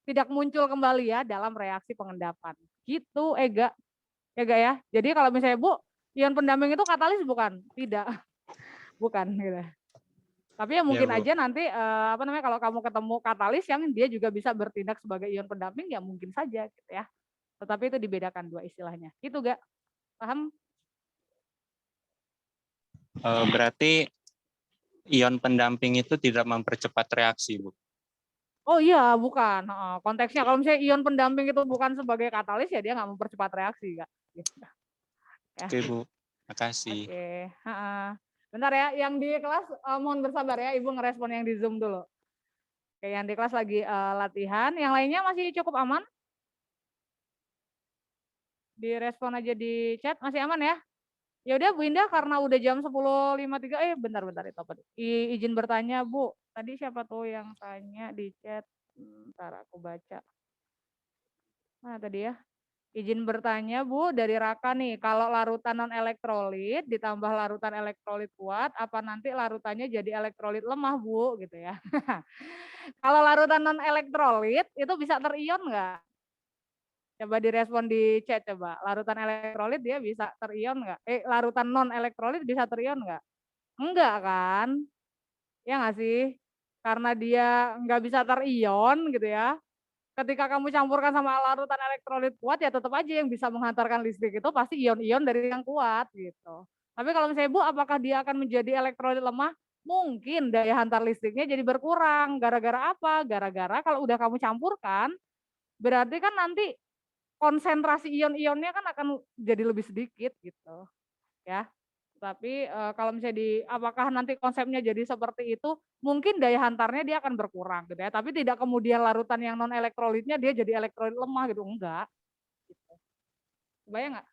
tidak muncul kembali ya dalam reaksi pengendapan. Gitu, Ega. Ega ya. Jadi kalau misalnya Bu, ion pendamping itu katalis bukan? Tidak. Bukan gitu. Tapi ya mungkin Bu. aja nanti kalau kamu ketemu katalis yang dia juga bisa bertindak sebagai ion pendamping ya mungkin saja gitu ya. Tetapi itu dibedakan dua istilahnya. Gitu gak? Paham? Berarti ion pendamping itu tidak mempercepat reaksi, Bu. Oh iya, bukan. Konteksnya kalau misalnya ion pendamping itu bukan sebagai katalis ya dia nggak mempercepat reaksi, Kak. Gitu. Ya. Oke, Bu. Makasih. Oke. Bentar ya, yang di kelas mohon bersabar ya, Ibu ngerespon yang di Zoom dulu. Oke, yang di kelas lagi latihan, yang lainnya masih cukup aman? Direspon aja di chat, masih aman ya? Ya udah Bu Indah, karena udah jam 10.53, bentar itu apa? Izin bertanya Bu, tadi siapa tuh yang tanya di chat? Bentar aku baca. Mana tadi ya? Izin bertanya Bu, dari Raka nih, kalau larutan non elektrolit ditambah larutan elektrolit kuat, apa nanti larutannya jadi elektrolit lemah Bu, gitu ya? Kalau larutan non elektrolit itu bisa terion nggak? Coba direspon di chat coba. Larutan elektrolit dia bisa terion nggak? Larutan non elektrolit bisa terion nggak? Enggak kan? Ya nggak sih? Karena dia nggak bisa terion gitu ya. Ketika kamu campurkan sama larutan elektrolit kuat ya tetap aja yang bisa menghantarkan listrik itu pasti ion-ion dari yang kuat gitu. Tapi kalau misalnya Bu, apakah dia akan menjadi elektrolit lemah? Mungkin daya hantar listriknya jadi berkurang. Gara-gara apa? Gara-gara kalau udah kamu campurkan, berarti kan nanti konsentrasi ion-ionnya kan akan jadi lebih sedikit gitu ya. Tapi kalau misalnya apakah nanti konsepnya jadi seperti itu, mungkin daya hantarnya dia akan berkurang gitu ya. Tapi tidak kemudian larutan yang non elektrolitnya dia jadi elektrolit lemah gitu, enggak. Gitu. Bayang nggak?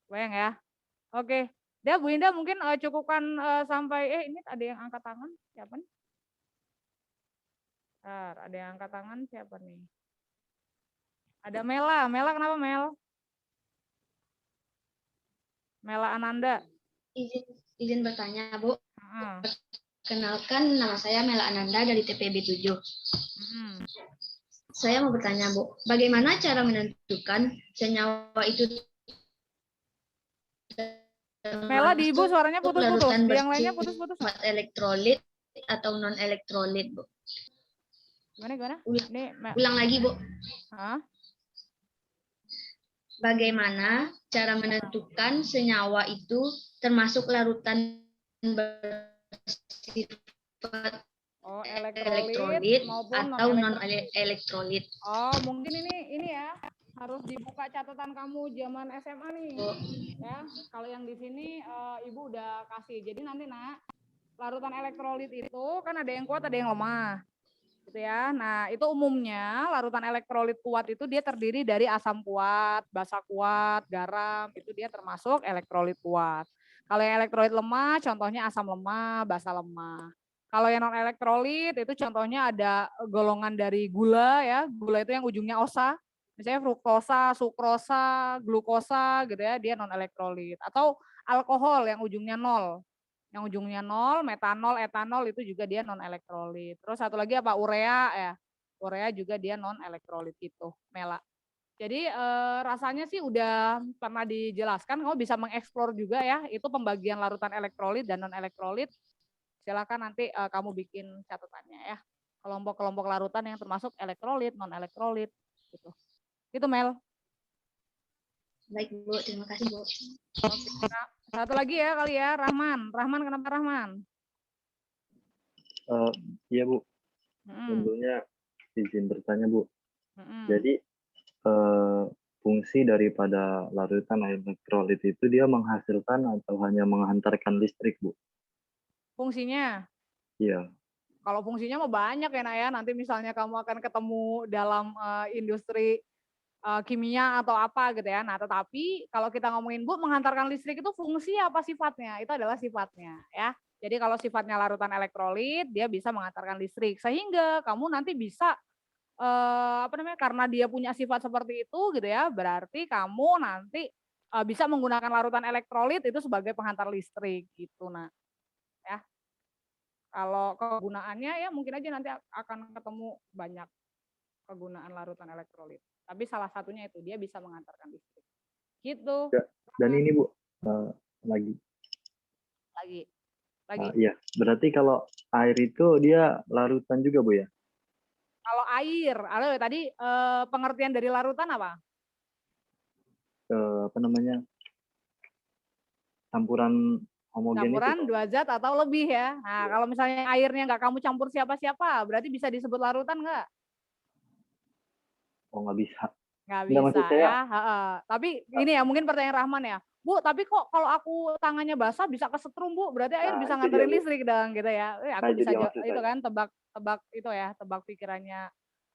Bayang ya. Oke. Dia Bu Indah mungkin cukupkan sampai ini ada yang angkat tangan siapa nih? Ada yang angkat tangan siapa nih? Ada Mela. Mela kenapa Mel? Mela Ananda. Izin bertanya, Bu. Kenalkan, nama saya Mela Ananda dari TPB 7. Saya mau bertanya, Bu, bagaimana cara menentukan senyawa itu Mela di Ibu suaranya putus-putus, yang lainnya putus-putus. Elektrolit atau non elektrolit, Bu? Gimana? Ulang lagi, Bu. Hah? Bagaimana cara menentukan senyawa itu termasuk larutan bersifat elektrolit atau non elektrolit? Oh, mungkin ini ya harus dibuka catatan kamu zaman SMA nih. Ya, kalau yang di sini Ibu udah kasih. Jadi nanti Nak, larutan elektrolit itu kan ada yang kuat, ada yang lemah. Gitu ya. Nah, itu umumnya larutan elektrolit kuat itu dia terdiri dari asam kuat, basa kuat, garam, itu dia termasuk elektrolit kuat. Kalau yang elektrolit lemah, contohnya asam lemah, basa lemah. Kalau yang non elektrolit itu contohnya ada golongan dari gula ya, gula itu yang ujungnya osa, misalnya fruktosa, sukrosa, glukosa gitu ya, dia non elektrolit. Atau alkohol yang ujungnya nol. Yang ujungnya nol, metanol, etanol itu juga dia non elektrolit. Terus satu lagi apa? Urea ya. Urea juga dia non elektrolit itu, Mela. Jadi rasanya sih udah pernah dijelaskan, kamu bisa mengeksplor juga ya, itu pembagian larutan elektrolit dan non elektrolit. Silakan nanti kamu bikin catatannya ya. Kelompok-kelompok larutan yang termasuk elektrolit, non elektrolit gitu. Itu Mel. Baik, Bu. Terima kasih, Bu. Nah, satu lagi ya kali ya, Rahman. Rahman, kenapa Rahman? Iya Bu, Mm-mm. sebelumnya izin bertanya Bu. Mm-mm. Jadi fungsi daripada larutan elektrolit itu dia menghasilkan atau hanya menghantarkan listrik Bu? Fungsinya? Iya. Kalau fungsinya mau banyak ya, Nak ya. Nanti misalnya kamu akan ketemu dalam industri kimia atau apa gitu ya. Nah, tetapi kalau kita ngomongin Bu, menghantarkan listrik itu fungsi apa sifatnya? Itu adalah sifatnya ya. Jadi kalau sifatnya larutan elektrolit, dia bisa menghantarkan listrik sehingga kamu nanti bisa karena dia punya sifat seperti itu gitu ya, berarti kamu nanti bisa menggunakan larutan elektrolit itu sebagai penghantar listrik gitu, nah ya. Kalau kegunaannya ya mungkin aja nanti akan ketemu banyak kegunaan larutan elektrolit. Tapi salah satunya itu dia bisa mengantarkan listrik. Gitu. Ya, dan ini Bu, lagi. Iya, berarti kalau air itu dia larutan juga Bu ya? Kalau air, tadi pengertian dari larutan apa? Apa namanya? Campuran homogen Campuran itu. dua zat atau lebih ya. Nah, kalau misalnya airnya nggak kamu campur siapa-siapa, berarti bisa disebut larutan nggak? Oh, nggak bisa. Nggak Nggak, bisa maksud saya, ya. Tapi ini ya mungkin pertanyaan Rahman ya. Bu, tapi kok kalau aku tangannya basah bisa kesetrum Bu, berarti air bisa itu dia, nganterin Bu. listrik dong gitu ya. Nah, Aku itu bisa dia maksud itu saya. kan tebak itu ya, tebak pikirannya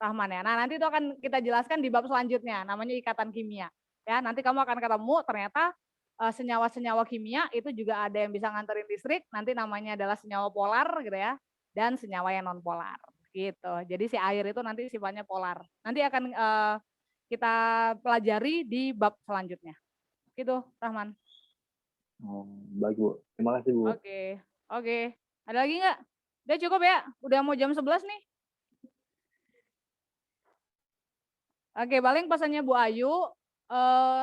Rahman ya. Nah, nanti itu akan kita jelaskan di bab selanjutnya, namanya ikatan kimia. Ya, nanti kamu akan ketemu ternyata senyawa-senyawa kimia itu juga ada yang bisa nganterin listrik, nanti namanya adalah senyawa polar gitu ya, dan senyawa yang non polar gitu. Jadi si air itu nanti sifatnya polar. Nanti akan kita pelajari di bab selanjutnya. Gitu, Rahman. Oh, baik Bu. Terima kasih Bu. Oke. Ada lagi nggak? Udah cukup ya? Udah mau jam 11 nih. Oke, paling pesannya Bu Ayu,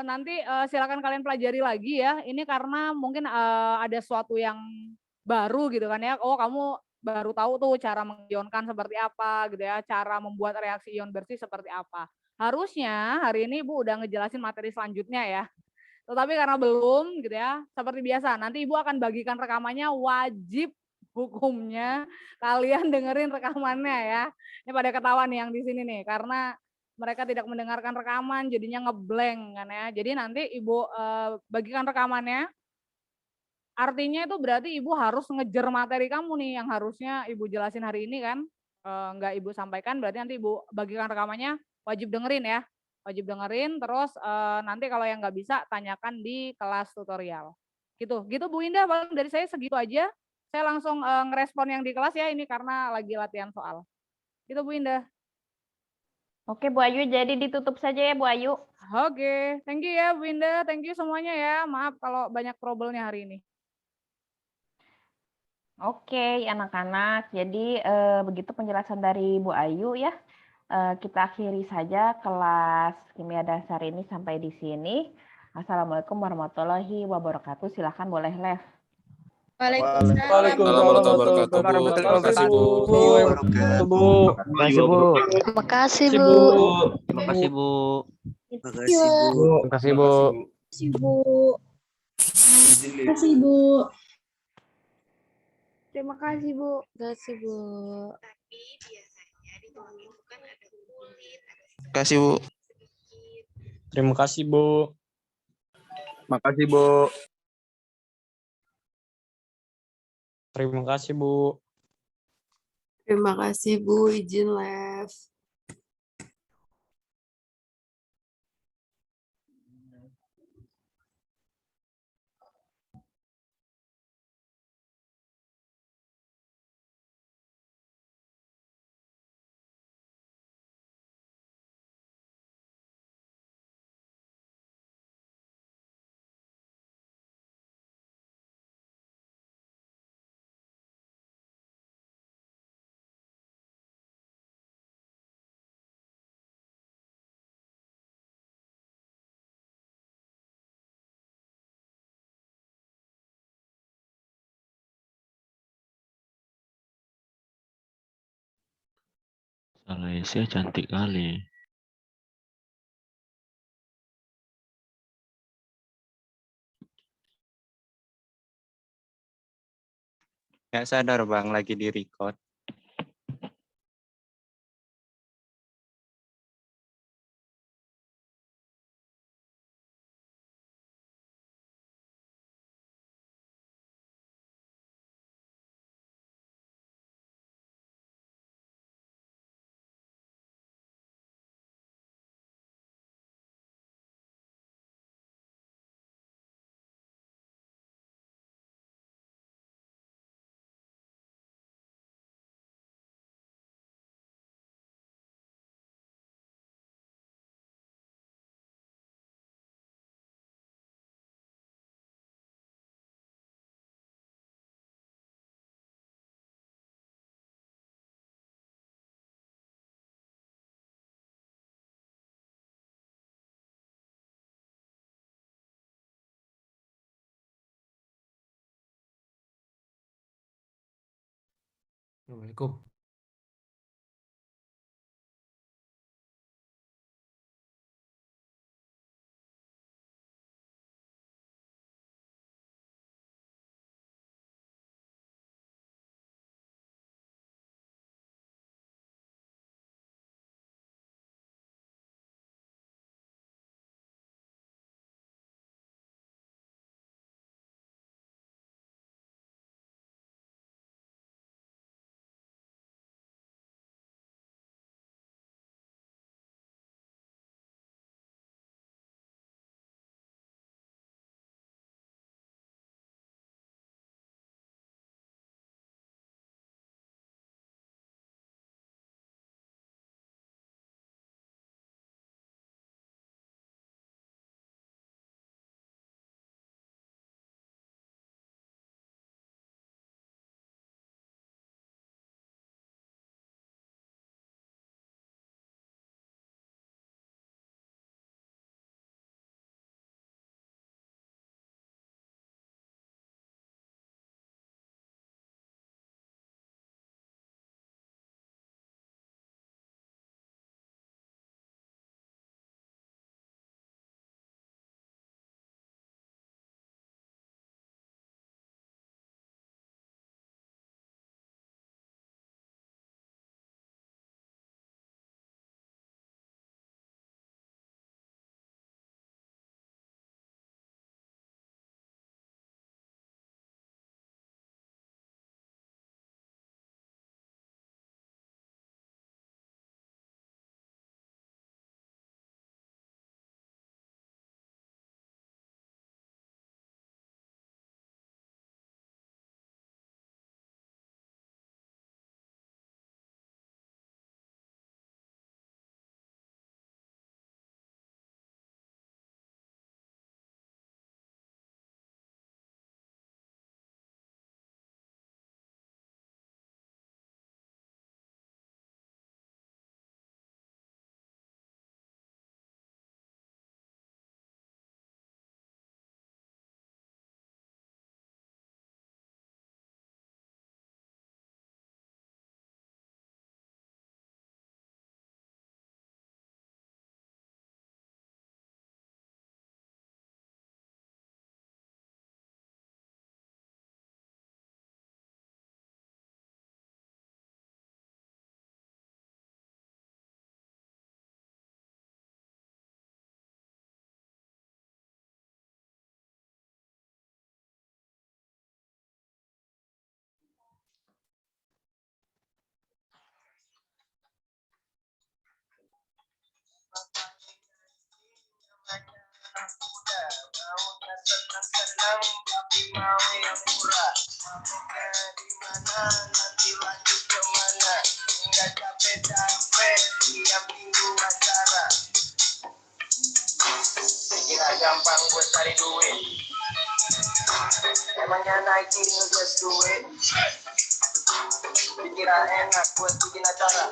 nanti silakan kalian pelajari lagi ya. Ini karena mungkin ada sesuatu yang baru gitu kan ya. Oh, kamu baru tahu tuh cara mengionkan seperti apa gitu ya, cara membuat reaksi ion bersih seperti apa. Harusnya hari ini Ibu udah ngejelasin materi selanjutnya ya. Tetapi karena belum gitu ya, seperti biasa nanti Ibu akan bagikan rekamannya, wajib hukumnya kalian dengerin rekamannya ya. Ini pada ketawa nih yang di sini nih, karena mereka tidak mendengarkan rekaman jadinya ngeblank kan ya. Jadi nanti Ibu bagikan rekamannya. Artinya itu berarti Ibu harus ngejar materi kamu nih yang harusnya Ibu jelasin hari ini kan. Enggak Ibu sampaikan, berarti nanti Ibu bagikan rekamannya, wajib dengerin ya. Wajib dengerin, terus nanti kalau yang nggak bisa tanyakan di kelas tutorial. Gitu Bu Indah, paling dari saya segitu aja. Saya langsung ngerespon yang di kelas ya, ini karena lagi latihan soal. Gitu Bu Indah. Oke Bu Ayu, jadi ditutup saja ya Bu Ayu. Oke, thank you ya Bu Indah, thank you semuanya ya. Maaf kalau banyak trouble-nya hari ini. Oke, anak-anak. Jadi begitu penjelasan dari Bu Ayu ya. Kita akhiri saja kelas kimia dasar ini sampai di sini. Assalamualaikum warahmatullahi wabarakatuh. Silahkan boleh live. Waalaikumsalam warahmatullahi wabarakatuh. Terima kasih Bu. Terima kasih Bu. Terima kasih, Bu. Terima kasih Bu. Terima kasih Bu. Terima kasih Bu. Terima kasih, Bu. Terima kasih, Bu. Terima kasih, Bu. Terima kasih Bu. Terima kasih Bu. Terima kasih Bu. Terima kasih Bu. Terima kasih Bu, izin live. Malaysia cantik kali. Nggak sadar Bang, lagi di record. Assalamualaikum. Gampang buat cari duit. Emangnya Nike nge-just do it. Dikira enak buat bikin acara.